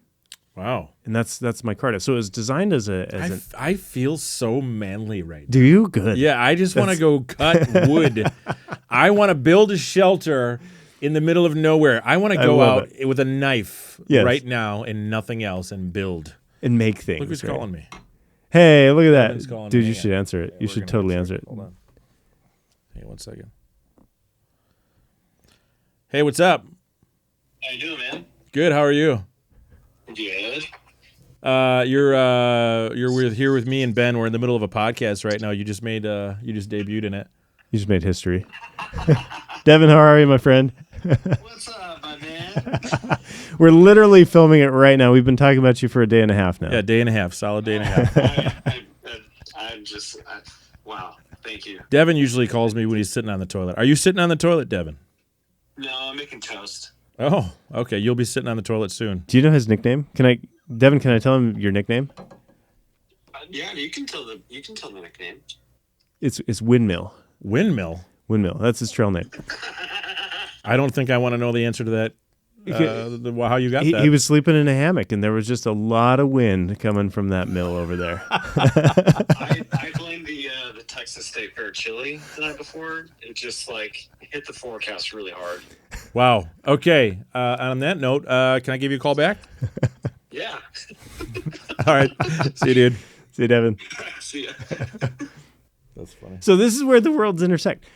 Wow. And that's micarta. So it was designed as I feel so manly right now. Do you? Good. Yeah, I just want to go cut wood. I want to build a shelter in the middle of nowhere. I want to go out with a knife right now and nothing else and build. And make things. Look who's calling me. Hey, look at that. Dude, you should answer it. You should totally answer it. Hold on. Hey, 1 second. Hey, what's up? How you doing, man? Good. How are you? Good. You're here with me and Ben. We're in the middle of a podcast right now. You just debuted in it. You just made history. Devin, how are you, my friend? What's up, my man? We're literally filming it right now. We've been talking about you for a day and a half now. Yeah, day and a half. Solid day and a half. Wow. Thank you. Devin usually calls me when he's sitting on the toilet. Are you sitting on the toilet, Devin? No, I'm making toast. Oh, okay. You'll be sitting on the toilet soon. Do you know his nickname? Devin, can I tell him your nickname? Yeah, you can tell the nickname. It's Windmill. Windmill? Windmill. That's his trail name. I don't think I want to know the answer to that. How you got that? He was sleeping in a hammock, and there was just a lot of wind coming from that mill over there. I blame the Texas State Fair chili the night before. It just hit the forecast really hard. Wow. Okay. On that note, can I give you a call back? Yeah. All right. See you, dude. See you, Devin. See ya. That's funny. So this is where the worlds intersect.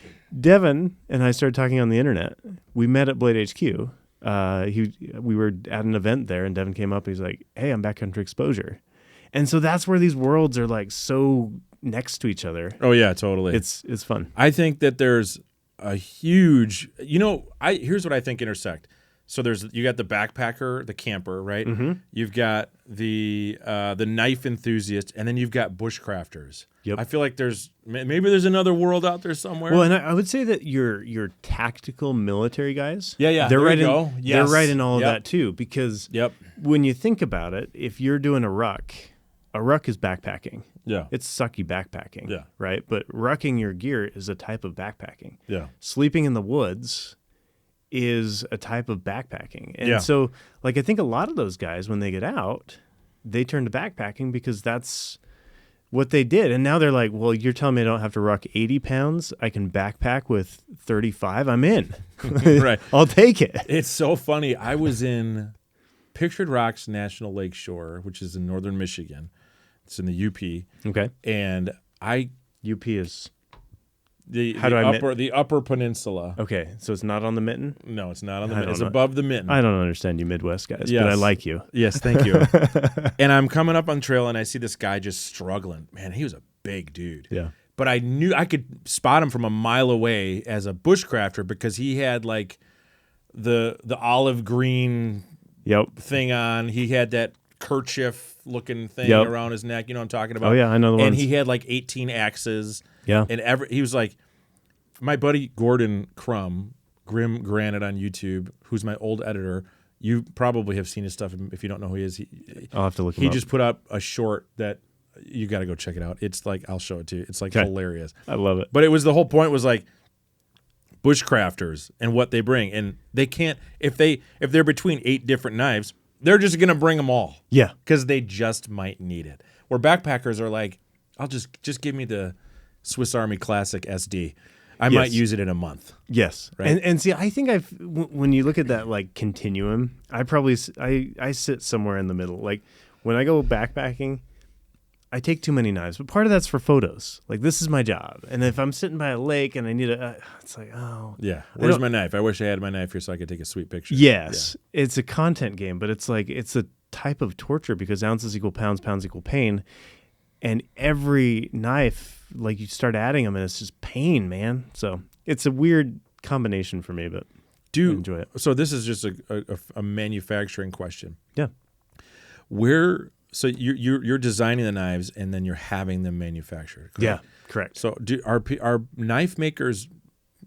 Devin and I started talking on the internet. We met at Blade HQ. We were at an event there, and Devin came up. He's like, "Hey, I'm backcountry exposure," and so that's where these worlds are so next to each other. Oh yeah, totally. It's fun. I think that there's a huge. Here's what I think intersect. So you got the backpacker, the camper, right? Mm-hmm. You've got the knife enthusiast, and then you've got bushcrafters. Yep. I feel like there's another world out there somewhere. Well, and I would say that your tactical military guys, yeah, they're right Yes. They're right in all of that too, because when you think about it, if you're doing a ruck is backpacking. Yeah, it's sucky backpacking. Yeah, right. But rucking your gear is a type of backpacking. Yeah, sleeping in the woods is a type of backpacking. And so I think a lot of those guys, when they get out, they turn to backpacking because that's what they did. And now they're like, well, you're telling me I don't have to ruck 80 pounds. I can backpack with 35. I'm in. Right. I'll take it. It's so funny. I was in Pictured Rocks National Lake Shore, which is in northern Michigan. It's in the UP. Okay. And UP is the upper peninsula. okay. So it's not on the Mitten. No, it's not on the I Mitten. don't It's know. above the Mitten. I don't understand you Midwest guys, Yes. but I like you. Yes, thank you. And I'm coming up on trail, and I see this guy just struggling. Man, he was a big dude. Yeah. But I knew I could spot him from a mile away as a bushcrafter because he had like the olive green Yep. thing on. He had that kerchief looking thing Yep. around his neck. You know what I'm talking about? Oh yeah, I know the ones. And he had like 18 axes. Yeah. And he was like, my buddy Gordon Crum, Grim Granite on YouTube, who's my old editor. You probably have seen his stuff if you don't know who he is. I'll have to look him He up. just put up a short that you got to go check it out. It's like, I'll show it to you. It's like Okay. hilarious. I love it. But it was the whole point was like bushcrafters and what they bring. And they can't, if they're between 8 different knives, they're just going to bring them all. Yeah. Because they just might need it. Where backpackers are like, I'll just give me the Swiss Army Classic SD. I might use it in a month. Yes. Right? And see, I think when you look at that like continuum, I sit somewhere in the middle. Like when I go backpacking, I take too many knives, but part of that's for photos. Like this is my job. And if I'm sitting by a lake and I need it's like, oh. Yeah. Where's my knife? I wish I had my knife here so I could take a sweet picture. Yes. Yeah. It's a content game, but it's like, it's a type of torture because ounces equal pounds, pounds equal pain. And every knife, like you start adding them and it's just pain, man. So it's a weird combination for me, but I enjoy it. So this is just a manufacturing question. Yeah. So you're designing the knives and then you're having them manufactured. Correct? Yeah, correct. So are knife makers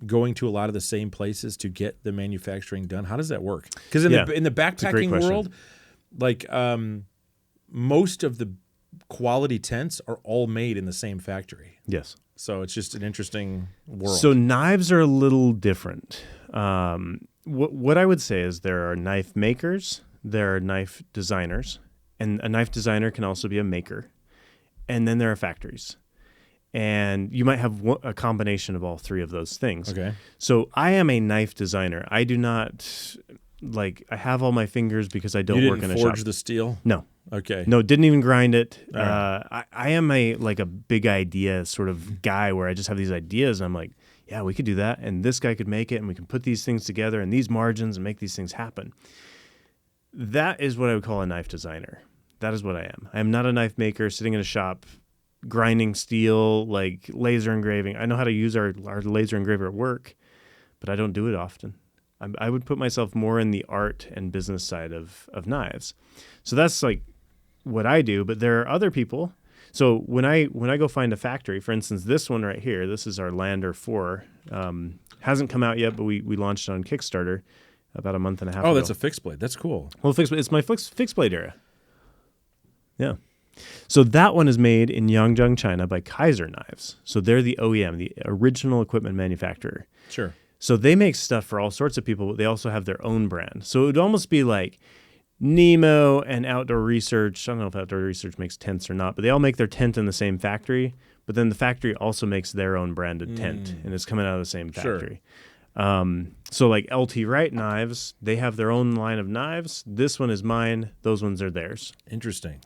going to a lot of the same places to get the manufacturing done? How does that work? Because in the backpacking world, like most of the quality tents are all made in the same factory. Yes. So it's just an interesting world. So knives are a little different. What I would say is there are knife makers, there are knife designers, and a knife designer can also be a maker. And then there are factories. And you might have a combination of all three of those things. Okay. So I am a knife designer. I do not, I have all my fingers because I don't work in a shop. You didn't forge the steel? No. Okay. No, didn't even grind it. Right. I am a big idea sort of guy where I just have these ideas and I'm like, yeah, we could do that. And this guy could make it and we can put these things together and these margins and make these things happen. That is what I would call a knife designer. That is what I am. I am not a knife maker sitting in a shop grinding steel, like laser engraving. I know how to use our laser engraver at work, but I don't do it often. I would put myself more in the art and business side of knives. So that's like what I do, but there are other people. So when I go find a factory, for instance, this one right here, this is our Lander 4. Hasn't come out yet, but we launched it on Kickstarter about a month and a half ago. Oh, that's a fixed blade. That's cool. Well, it's my fixed blade era. Yeah. So that one is made in Yangzhou, China by Kaiser Knives. So they're the OEM, the original equipment manufacturer. Sure. So they make stuff for all sorts of people, but they also have their own brand. So it would almost be like Nemo and Outdoor Research. I don't know if Outdoor Research makes tents or not, but they all make their tent in the same factory. But then the factory also makes their own branded tent, and it's coming out of the same factory. Sure. So like LT Wright Knives, they have their own line of knives. This one is mine. Those ones are theirs. Interesting.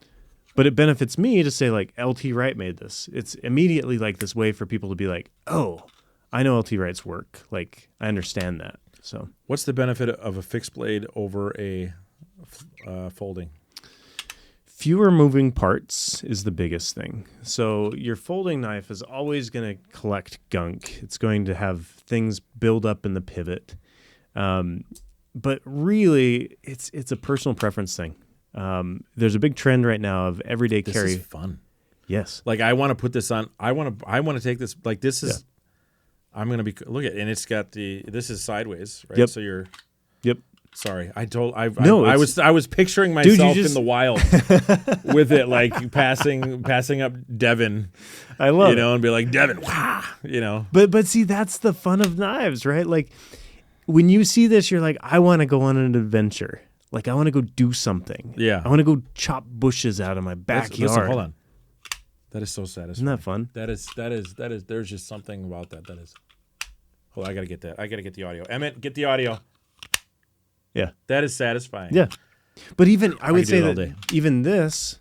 But it benefits me to say like LT Wright made this. It's immediately like this way for people to be like, oh, I know LT Wright's work. Like I understand that. So what's the benefit of a fixed blade over a folding? Fewer moving parts is the biggest thing. So your folding knife is always going to collect gunk. It's going to have things build up in the pivot. But really, it's a personal preference thing. There's a big trend right now of everyday carry. This is fun. Yes. Like I want to put this on. I want to take this. Like this is. Yeah. I'm gonna be look at, and it's got this is sideways, right? Yep. So you're. Yep. Sorry, I was picturing myself in the wild with it, like passing up Devin. I love it. And be like Devin, wah, But see, that's the fun of knives, right? Like when you see this, you're like, I want to go on an adventure. Like I want to go do something. Yeah. I want to go chop bushes out of my backyard. Listen, hold on. That is so satisfying. Isn't that fun? That is. There's just something about that. That is. Hold on, I gotta get that. I gotta get the audio. Emmett, get the audio. Yeah. That is satisfying. Yeah. But even I would could do say it all that day. even this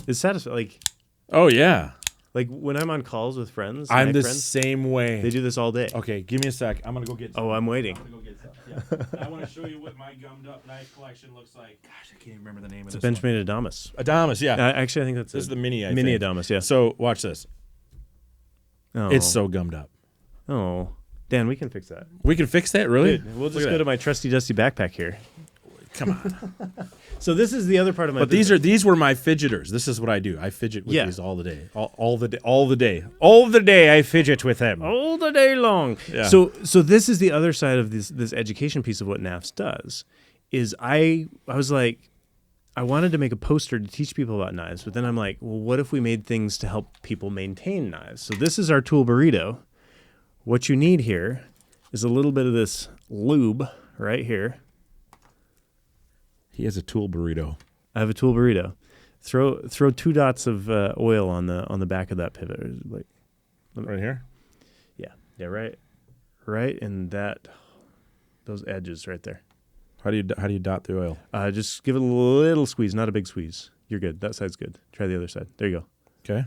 is satisfying. Oh yeah, Like when I'm on calls with friends, I'm my the friends, same way. they do this all day. Okay, give me a sec. I'm gonna go get. Oh, I'm waiting. I'm gonna go get stuff. Yeah. I want to show you what my gummed up knife collection looks like. Gosh, I can't even remember the name of It's a this. Benjamin Adamas. Adamas, yeah. Actually, I think that's This is the mini. I mini think. Adamas. Yeah. So watch this. Oh. It's so gummed up. Oh, Dan, we can fix that. We can fix that, really? Dude, we'll just Look at go to that. my trusty dusty backpack here. Come on. So this is the other part of my. But these were my fidgeters. This is what I do. I fidget with Yeah. these all the day. All the day I fidget with them. all the day long. Yeah. So this is the other side of this education piece of what KNAFS does. Is I was like, I wanted to make a poster to teach people about knives, but then I'm like, well, what if we made things to help people maintain knives? So this is our tool burrito. What you need here is a little bit of this lube right here. He has a tool burrito. I have a tool burrito. Throw 2 dots of oil on the back of that pivot, like Right here? yeah, right in those edges right there. How do you dot the oil? Just give it a little squeeze, not a big squeeze. You're good. That side's good. Try the other side. There you go. Okay.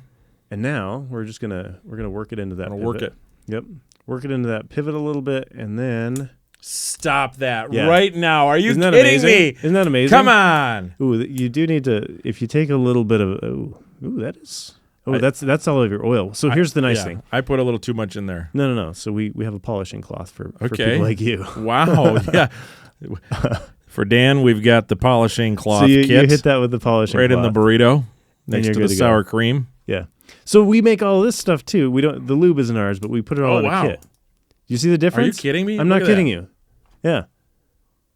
And now we're gonna work it into that. I'll pivot. work it. Yep. Work it into that pivot a little bit, and then Stop that Yeah. right now. Are you Isn't that kidding amazing? me? Isn't that amazing? Come on. Ooh, you do need to. If you take a little bit of. Ooh, that is. Oh, that's all of your oil. So here's the nice thing. I put a little too much in there. No. So we have a polishing cloth for Okay. people like you. Wow. Yeah. For Dan, we've got the polishing cloth So you kit hit that with the polishing right cloth. in the burrito next you're to good the to go. sour cream. Yeah. So we make all this stuff too. We don't. The lube isn't ours, but we put it all Oh, in wow. a kit. You see the difference? Are you kidding me? I'm Look not at kidding that. you. Yeah.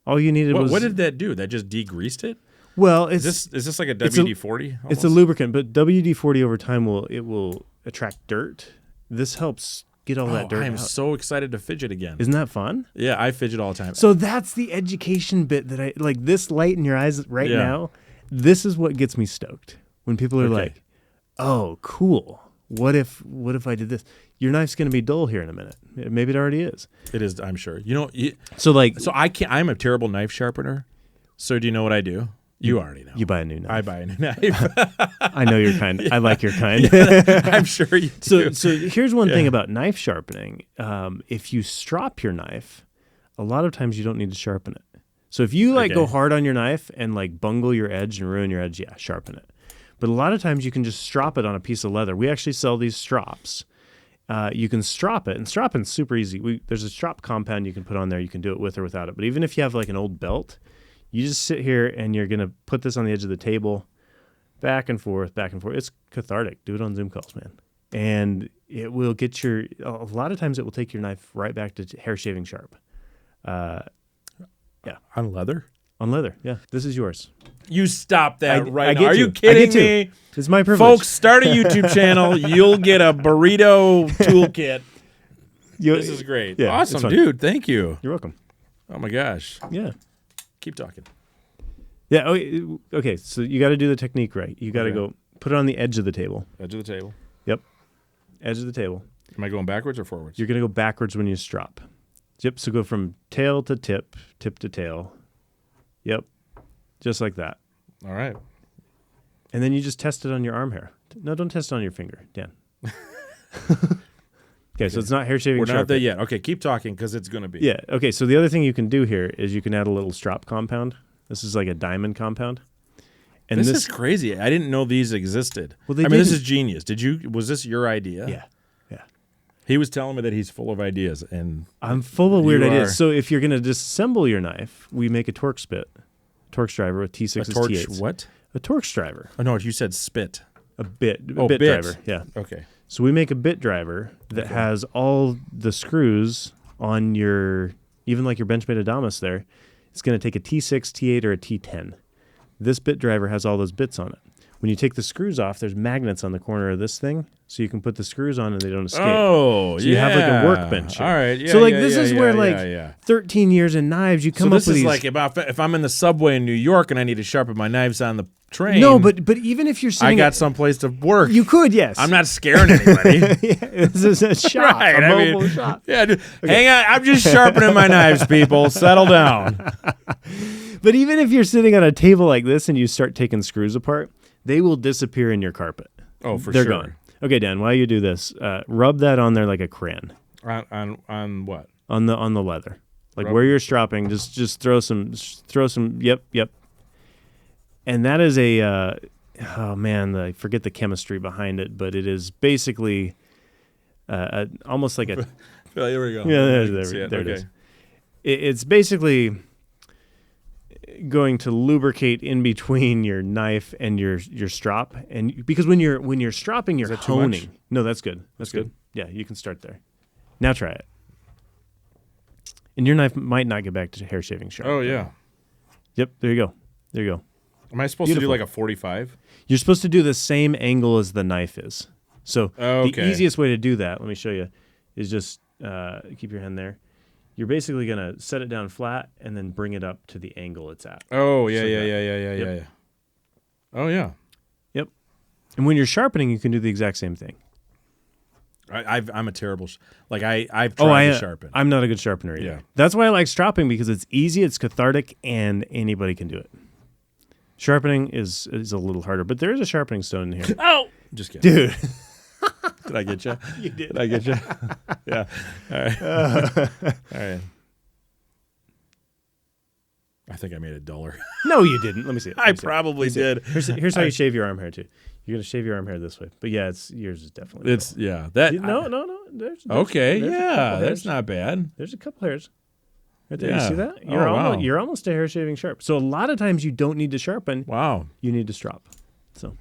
All you needed was. What did that do? That just degreased it? Well, it's Is this like a it's a- WD-40? it's a lubricant, but WD-40 over time will attract dirt. This helps get all that dirt I am out. so excited to fidget again. Isn't that fun? Yeah, I fidget all the time. So that's the education bit that I like. This light in your eyes right Yeah. now. This is what gets me stoked when people are Okay. like, "Oh, cool. What if I did this? Your knife's going to be dull here in a minute. Maybe it already is." It is, I'm sure. You know, So like, so I can't. I'm a terrible knife sharpener. So do you know what I do? You already know. you buy a new knife. I buy a new knife. I know your kind. I like your kind. I'm sure you do. So here's one thing about knife sharpening. If you strop your knife, a lot of times you don't need to sharpen it. So if you like Okay. go hard on your knife and like bungle your edge and ruin your edge, yeah, sharpen it. But a lot of times you can just strop it on a piece of leather. We actually sell these strops. You can strop it, and stropping's super easy. There's a strop compound you can put on there. You can do it with or without it. But even if you have like an old belt, you just sit here and you're going to put this on the edge of the table, back and forth, back and forth. It's cathartic. Do it on Zoom calls, man. And it will get a lot of times it will take your knife right back to hair shaving sharp. On leather? On leather, yeah. This is yours. You stop that I right get now. Are to. you I kidding get to. me? It's my privilege. Folks, start a YouTube channel. You'll get a burrito toolkit. This is great. Yeah, it's Awesome, fun. dude. Thank you. You're welcome. Oh, my gosh. Yeah. Keep talking. Yeah. Okay. So you got to do the technique right. You got to Okay. go put it on the edge of the table. Edge of the table. Yep. Edge of the table. Am I going backwards or forwards? You're going to go backwards when you strop. Yep. So go from tail to tip, tip to tail. Yep. Just like that. All right. And then you just test it on your arm hair. No, don't test it on your finger, Dan. Okay, so it's not hair shaving We're sharp. not there yet. Okay, keep talking because it's going to be. Yeah. Okay, so the other thing you can do here is you can add a little strop compound. This is like a diamond compound. And This is crazy. I didn't know these existed. Well, they this didn't. is genius. Was this your idea? Yeah. Yeah. He was telling me that he's full of ideas, and I'm full of weird You ideas. are. So if you're going to disassemble your knife, we make a Torx driver with a T6s, torch. T8s. What? A Torx driver. Oh no, you said spit. A bit bit. driver. Yeah. Okay. So we make a bit driver that has all the screws on even like your Benchmade Adamas there. It's going to take a T6, T8, or a T10. This bit driver has all those bits on it. When you take the screws off, there's magnets on the corner of this thing, so you can put the screws on and they don't escape. Oh, So you have like a workbench here. All right. Yeah, so like yeah, this yeah, is yeah, where yeah, like yeah. 13 years in knives, you come So up this with is these. like if I'm in the subway in New York and I need to sharpen my knives on the train. No, but even if you're I sitting, got someplace to work. you could, yes. I'm not scaring anybody. Yeah, this is a shop, Right, a I mobile mean, shop. Yeah, hang on. I'm just sharpening my knives, people. Settle down. But even if you're sitting on a table like this and you start taking screws apart, they will disappear in your carpet. Oh, for They're sure. gone. Okay, Dan, while you do this, rub that on there like a crayon. On what? On the leather. Like Rub- where you're stropping, just throw some, yep. And that is oh man, I forget the chemistry behind it, but it is basically almost like a... There we go. Yeah, there it is. It's basically going to lubricate in between your knife and your strop, and because when you're stropping, you're honing. No, that's good. That's good. Yeah, you can start there. Now try it. And your knife might not get back to hair shaving sharp. Oh yeah. Yep. There you go. Am I supposed to do like a 45? You're supposed to do the same angle as the knife is. So okay. The easiest way to do that, let me show you, is just keep your hand there. You're basically going to set it down flat and then bring it up to the angle it's at. Oh, yeah, yeah. Oh, yeah. Yep. And when you're sharpening, you can do the exact same thing. I'm a terrible... I've tried to sharpen. I'm not a good sharpener either. Yeah. That's why I like stropping, because it's easy, it's cathartic, and anybody can do it. Sharpening is a little harder, but there is a sharpening stone in here. Oh! Just kidding. Dude. Did I get you? You did. Did I get you? Yeah. All right. All right. I think I made it duller. No, you didn't. Let me see it. I probably did. Here's how you shave your arm hair too. You're gonna shave your arm hair this way, but yeah, yours is definitely. It's yeah. That no. There's that's not bad. There's a couple hairs. Right there. Yeah. You see that? Wow. You're almost a hair shaving sharp. So a lot of times you don't need to sharpen. Wow. You need to strop. So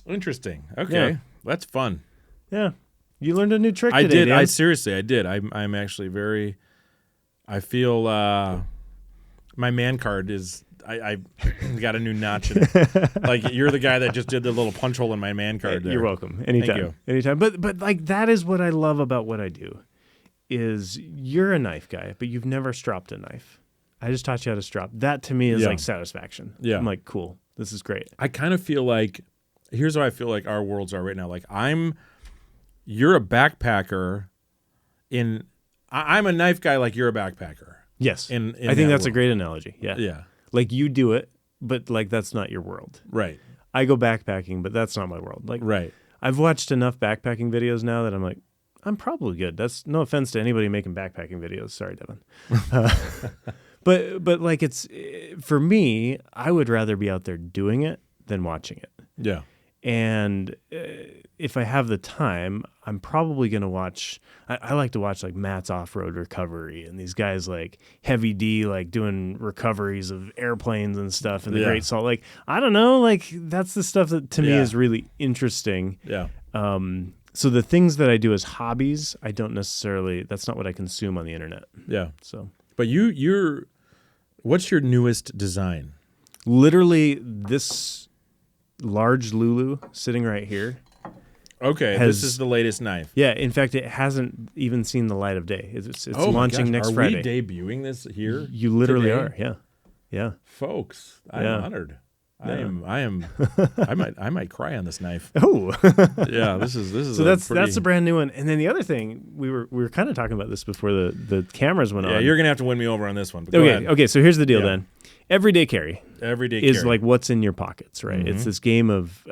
interesting. Okay. Yeah. That's fun. Yeah. You learned a new trick I today, did. Dan. I seriously, I did. I'm actually very. I feel my man card is. I got a new notch in it. Like you're the guy that just did the little punch hole in my man card there. You're welcome. Anytime. Thank you. Anytime. But like that is what I love about what I do. Is you're a knife guy, but you've never stropped a knife. I just taught you how to strop. That to me is like satisfaction. Yeah. I'm like, cool. This is great. I kind of feel like here's what I feel like our worlds are right now. Like you're a backpacker I'm a knife guy like you're a backpacker. Yes. In I think that's world. a great analogy. Yeah. Yeah. Like you do it, but like that's not your world. Right. I go backpacking, but that's not my world. Like Right. I've watched enough backpacking videos now that I'm like, I'm probably good. That's no offense to anybody making backpacking videos. Sorry, Devin. But like it's for me, I would rather be out there doing it than watching it. Yeah. And if I have the time, I'm probably going to watch. I like to watch like Matt's Off-Road Recovery and these guys like Heavy D, like doing recoveries of airplanes and stuff in the Great Salt Lake. I don't know. Like that's the stuff that to me is really interesting. Yeah. So the things that I do as hobbies, I don't necessarily. That's not what I consume on the internet. Yeah. So, but what's your newest design? literally this large Lulu sitting right here. Okay, this is the latest knife. Yeah, in fact, it hasn't even seen the light of day. It's oh launching next Friday. Are we debuting this here? You literally today? are. Yeah, yeah, folks. I'm honored. Yeah. I am. I might cry on this knife. Oh, yeah. This is. So that's a brand new one. And then the other thing we were kind of talking about this before the cameras went on. Yeah, you're gonna have to win me over on this one. But go ahead. Okay. So here's the deal then. Everyday carry. Is like what's in your pockets, right? Mm-hmm. It's this game of.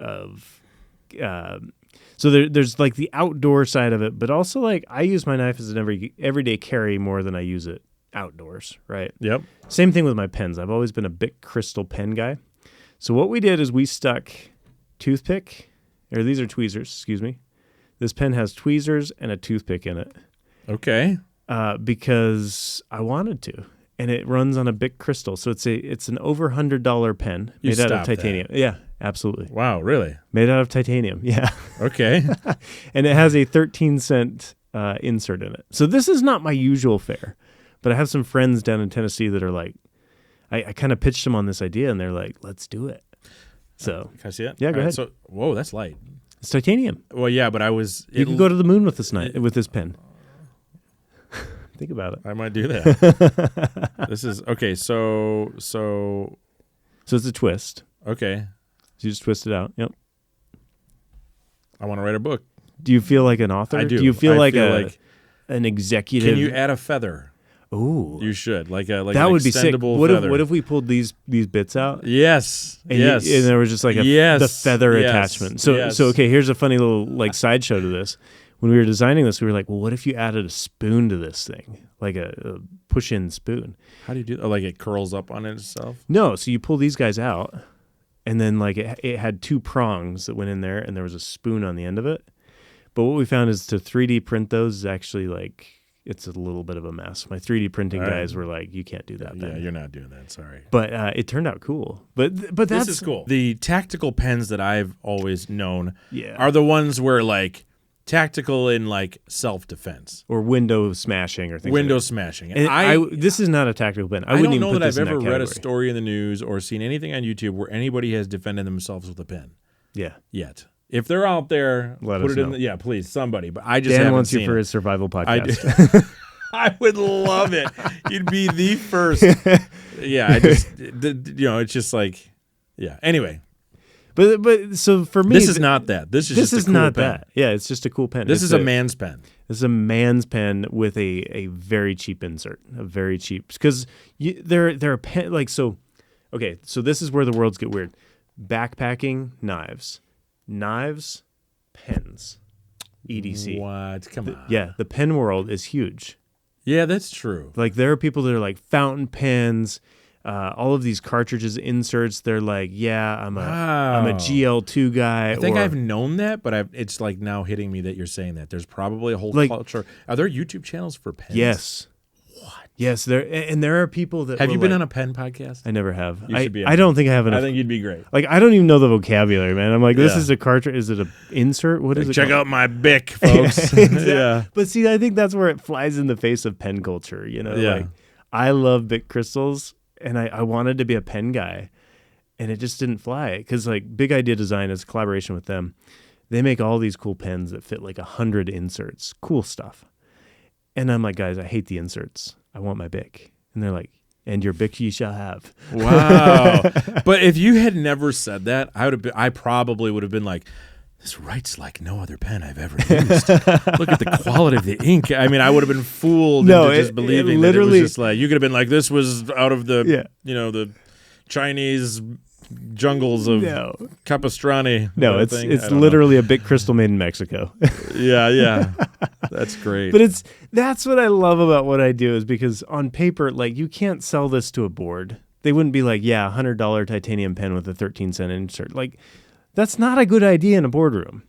So there's like the outdoor side of it, but also like I use my knife as an everyday carry more than I use it outdoors, right? Yep. Same thing with my pens. I've always been a Bic Crystal pen guy. So what we did is we stuck these are tweezers, excuse me. This pen has tweezers and a toothpick in it. Okay. Because I wanted to. And it runs on a Bic Crystal. So it's an over $100 pen made out of titanium. Yeah, absolutely. Wow, really? Made out of titanium, yeah. Okay. And it has a 13-cent insert in it. So this is not my usual fare. But I have some friends down in Tennessee that are like, I kind of pitched them on this idea, and they're like, let's do it. So can I see it? Yeah, go ahead. So, whoa, that's light. It's titanium. Well, yeah, but you can go to the moon with this pen. Think about it. I might do that. This is okay. So it's a twist. Okay. So you just twist it out. Yep. I want to write a book. Do you feel like an author? I do. Do you feel like an executive? Can you add a feather? Ooh, You should like that an would be sick. extendable What feather. if we pulled these bits out? Yes. And yes. and there was just like the feather attachment. So okay, here's a funny little like sideshow to this. When we were designing this, we were like, well, what if you added a spoon to this thing, like a push-in spoon? How do you do that? Like it curls up on itself? No, so you pull these guys out, and then like it had 2 prongs that went in there, and there was a spoon on the end of it. But what we found is to 3D print those is actually like, it's a little bit of a mess. My 3D printing guys were like, you can't do that. Yeah, you're not doing that. Sorry. But it turned out cool. But that's... This is cool. The tactical pens that I've always known Yeah. are the ones where like tactical in like self-defense. Or window smashing or things Window like that. smashing. And this is not a tactical pen. I wouldn't don't even know put that this I've in ever that read a category. story in the news or seen anything on YouTube where anybody has defended themselves with a pen Yeah. yet. If they're out there, Let put us it in. know. Yeah, please, somebody. But I just Dan haven't wants you seen for it. his survival I podcast. do. I would love it. You'd be the first. Yeah, I just, it's just like, yeah. Anyway, But so for me, this is not that. This is just a cool not pen. that. Yeah, it's just a cool pen. This is a man's pen. This is a man's pen with a very cheap insert, a very cheap, because there are pen like so. Okay, so this is where the worlds get weird. Backpacking, knives, pens, etc. What? Come on. Yeah, the pen world is huge. Yeah, that's true. Like there are people that are like fountain pens, all of these cartridges, inserts. They're like, yeah, I'm a GL2 guy. I think I've known that, but it's like now hitting me that you're saying that. There's probably a whole like, culture. Are there YouTube channels for pens? Yes. What? Yes, there are people that Have you will, been like, on a pen podcast? I never have. You should be on I don't think I have enough. I think you'd be great. Like I don't even know the vocabulary, man. I'm like, this Yeah. is a cartridge. Is it a insert? What is it? Check called? out my Bic, folks. Exactly. Yeah. But see, I think that's where it flies in the face of pen culture. You know, Yeah. like I love Bic crystals, and I wanted to be a pen guy, and it just didn't fly because like Big Idea Design is a collaboration with them. They make all these cool pens that fit like 100 inserts, cool stuff. And I'm like, guys, I hate the inserts. I want my Bic. And they're like, and your Bic ye shall have. Wow. But if you had never said that, I probably would have been like, this writes like no other pen I've ever used. Look at the quality of the ink. I mean, I would have been fooled into just believing that it was just like, you could have been like, this was out of the, the Chinese jungles of Capistrani. No, it's literally a Bic crystal made in Mexico. Yeah. That's great. But that's what I love about what I do is because on paper, like you can't sell this to a board. They wouldn't be like, yeah, $100 titanium pen with a 13-cent insert. Like that's not a good idea in a boardroom.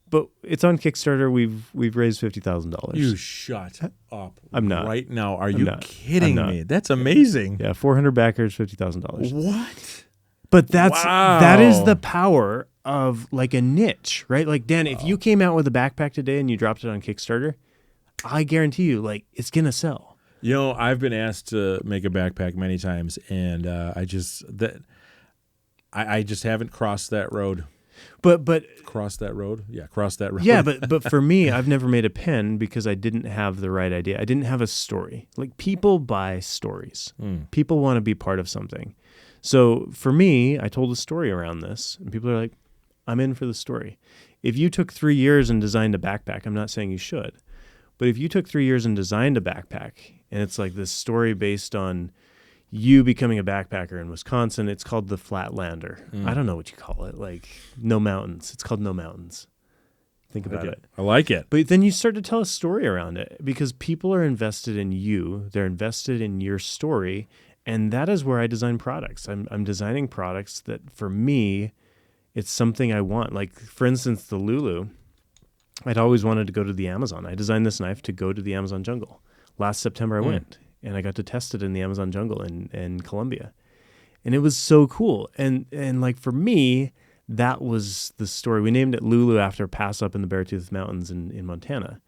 But it's on Kickstarter. We've raised $50,000. You shut up. I'm not. Right now. Are you kidding me? That's amazing. Yeah, 400 backers, $50,000. What? But that is the power of like a niche, right? Like Dan, if you came out with a backpack today and you dropped it on Kickstarter, I guarantee you, like it's gonna sell. You know, I've been asked to make a backpack many times, and I just haven't crossed that road. But cross that road. Yeah, cross that road. Yeah, but for me, I've never made a pen because I didn't have the right idea. I didn't have a story. Like people buy stories. People want to be part of something. So for me, I told a story around this, and people are like, I'm in for the story. If you took 3 years and designed a backpack, I'm not saying you should, but if you took 3 years and designed a backpack, and it's like this story based on you becoming a backpacker in Wisconsin, it's called the Flatlander. I don't know what you call it, like no mountains. It's called No Mountains. Think about it. I like it. But then you start to tell a story around it because people are invested in you. They're invested in your story. And that is where I design products. I'm designing products that, for me, it's something I want. Like, for instance, the Lulu, I'd always wanted to go to the Amazon. I designed this knife to go to the Amazon jungle. Last September, I went, and I got to test it in the Amazon jungle in Colombia. And it was so cool. And like, for me, that was the story. We named it Lulu after a pass up in the Beartooth Mountains in Montana.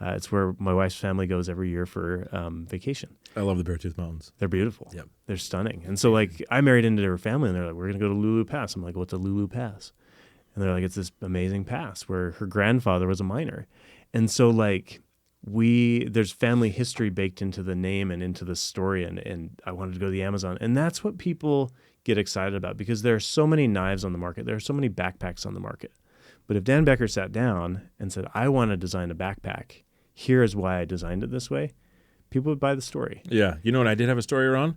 It's where my wife's family goes every year for vacation. I love the Beartooth Mountains. They're beautiful. Yep. They're stunning. And so, like, I married into their family, and they're like, we're going to go to Lulu Pass. I'm like, what's a Lulu Pass? And they're like, it's this amazing pass where her grandfather was a miner. And so, like, there's family history baked into the name and into the story, and I wanted to go to the Amazon. And that's what people get excited about because there are so many knives on the market. There are so many backpacks on the market. But if Dan Becker sat down and said, I want to design a backpack, here is why I designed it this way, People would buy the story. Yeah. You know what I did have a story around?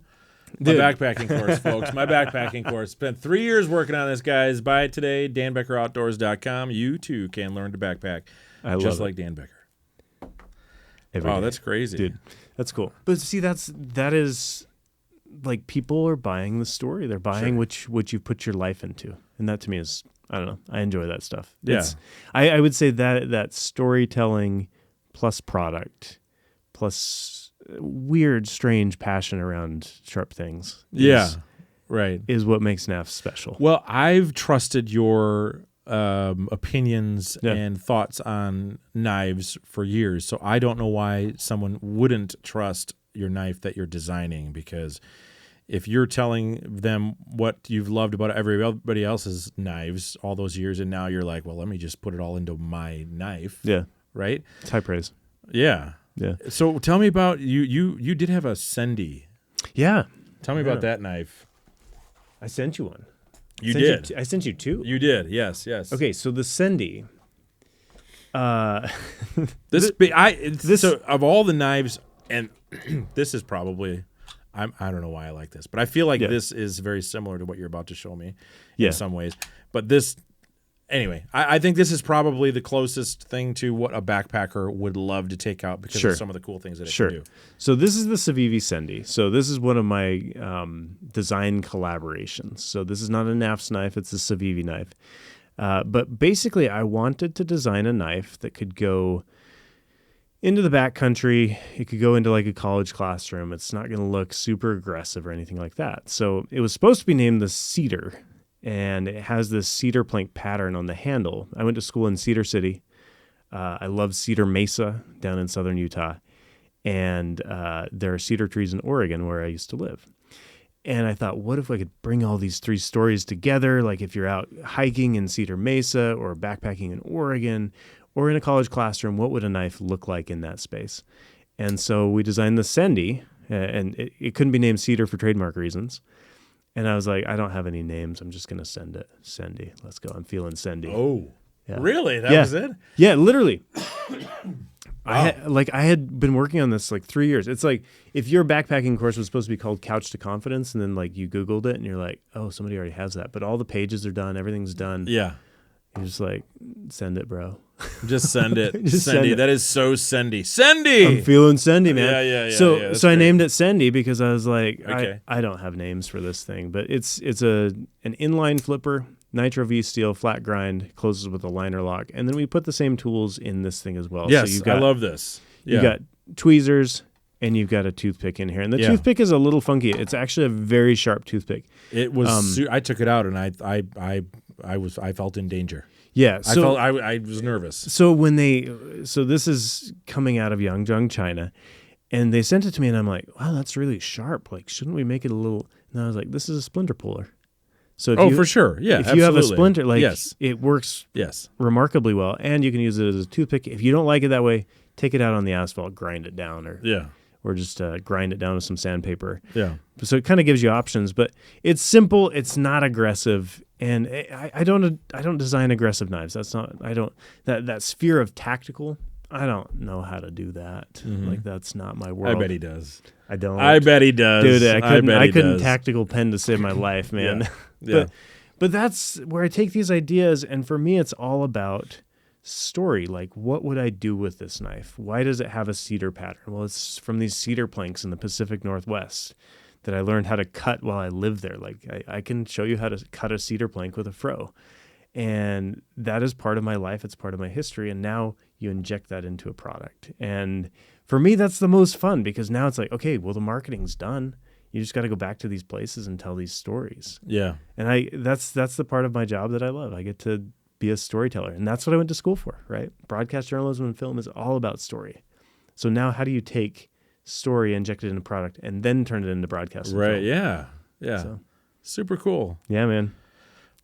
My backpacking course, folks. My backpacking course. Spent 3 years working on this, guys. Buy it today, danbeckeroutdoors.com. You, too, can learn to backpack just like Dan Becker. Oh, that's crazy. Dude, that's cool. But see, that is like people are buying the story. They're buying what you put your life into. And that to me is, I don't know, I enjoy that stuff. Yeah. I would say that storytelling plus product plus weird, strange passion around sharp things. Is what makes KNAFS special. Well, I've trusted your opinions and thoughts on knives for years, so I don't know why someone wouldn't trust your knife that you're designing, because if you're telling them what you've loved about everybody else's knives all those years, and now you're like, well, let me just put it all into my knife. Yeah. Right? It's high praise. Yeah. Yeah. So tell me about you did have a Sendy. Yeah. Tell me about that knife. I sent you one. You did. I sent you two. You did. Yes. Okay, so the Sendy. So of all the knives, and this is probably, I don't know why I like this, but I feel like this is very similar to what you're about to show me in some ways. But this, anyway, I think this is probably the closest thing to what a backpacker would love to take out because of some of the cool things that it can do. So this is the Civivi Sendy. So this is one of my design collaborations. So this is not a KNAFS knife. It's a Civivi knife. But basically, I wanted to design a knife that could go into the backcountry. It could go into like a college classroom. It's not going to look super aggressive or anything like that. So it was supposed to be named the Cedar, and it has this cedar plank pattern on the handle. I went to school in Cedar City. I love Cedar Mesa down in southern Utah. And there are cedar trees in Oregon where I used to live. And I thought, what if I could bring all these three stories together? Like if you're out hiking in Cedar Mesa or backpacking in Oregon or in a college classroom, what would a knife look like in that space? And so we designed the Sendy, and it couldn't be named Cedar for trademark reasons. And I was like, I don't have any names. I'm just going to send it. Sendy. Let's go. I'm feeling Sendy. Oh, really? That was it? Yeah, literally. I had been working on this like 3 years. It's like if your backpacking course was supposed to be called Couch to Confidence, and then like you Googled it and you're like, oh, somebody already has that. But all the pages are done. Everything's done. Yeah. You're just like, send it, bro. Just send it. Sendy. That is so Sendy. Sendy! I'm feeling Sendy, man. Yeah. So I named it Sendy because I was like, okay. I don't have names for this thing. But it's an inline flipper, Nitro V steel, flat grind, closes with a liner lock. And then we put the same tools in this thing as well. Yes, so you've got, I love this. Yeah. You've got tweezers, and you've got a toothpick in here. And the toothpick is a little funky. It's actually a very sharp toothpick. It was. I took it out, and I felt in danger. Yeah, so I was nervous. So so this is coming out of Yangzhou, China, and they sent it to me, and I'm like, wow, that's really sharp. Like, shouldn't we make it a little? And I was like, this is a splinter puller. So if for sure, yeah. If you have a splinter, like, yes. it works remarkably well, and you can use it as a toothpick. If you don't like it that way, take it out on the asphalt, grind it down, or just grind it down with some sandpaper. Yeah. So it kind of gives you options, but it's simple. It's not aggressive, and I don't design aggressive knives. That's not. That sphere of tactical. I don't know how to do that. Mm-hmm. Like that's not my world. I bet he does. I don't. I bet he does. Dude, I couldn't tactical pen to save my life, man. Yeah. But that's where I take these ideas, and for me, it's all about story. Like, what would I do with this knife? Why does it have a cedar pattern? Well, it's from these cedar planks in the Pacific Northwest that I learned how to cut while I lived there. Like, I can show you how to cut a cedar plank with a fro. And that is part of my life. It's part of my history. And now you inject that into a product. And for me, that's the most fun because now it's like, okay, well, the marketing's done. You just got to go back to these places and tell these stories. Yeah. And that's the part of my job that I love. I get to be a storyteller. And that's what I went to school for, right? Broadcast journalism and film is all about story. So now how do you take story, inject it in a product, and then turn it into broadcast? Right. Film? Yeah. So, super cool. Yeah, man.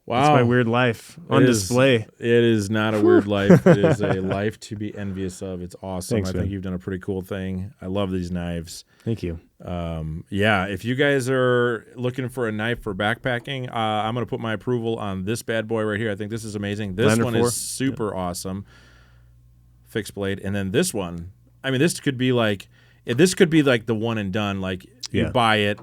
Wow. It's my weird life on display. It is not a weird life. It is a life to be envious of. It's awesome. Thanks, I think man. you've done a pretty cool thing. I love these knives. Thank you. If you guys are looking for a knife for backpacking, I'm going to put my approval on this bad boy right here. I think this is amazing. This Lander one 4. is super awesome. Fixed blade. And then this one, I mean, this could be like, This could be like the one and done. Like you Yeah. buy it,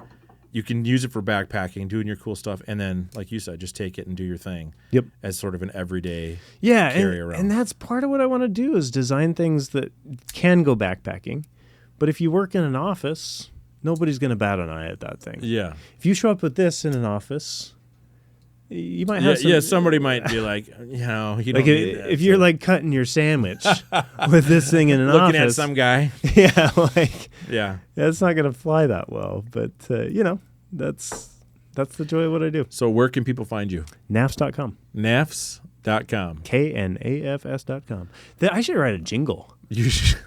you can use it for backpacking, doing your cool stuff, and then, like you said, just take it and do your thing. Yep. As sort of an everyday Yeah, carry around. and that's part of what I want to do is design things that can go backpacking. But if you work in an office, nobody's going to bat an eye at that thing. Yeah. If you show up with this in an office, you might have somebody might be like, you don't like need that, if you're like cutting your sandwich with this thing in an looking office, at some guy. yeah, like Yeah. that's not going to fly that well. But that's the joy of what I do. So where can people find you? KNAFS.com. KNAFS.com. KNAFS.com. I should write a jingle. You should.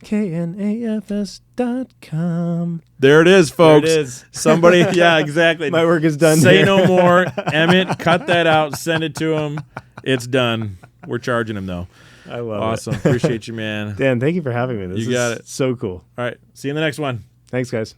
KNAFS.com. There it is, folks. There it is. Somebody, yeah, exactly. My work is done. Say here. no more. Emmett, cut that out. Send it to him. It's done. We're charging him, though. I love Awesome. it. Appreciate you, man. Dan, thank you for having me. This You got is it. so cool. All right. See you in the next one. Thanks, guys.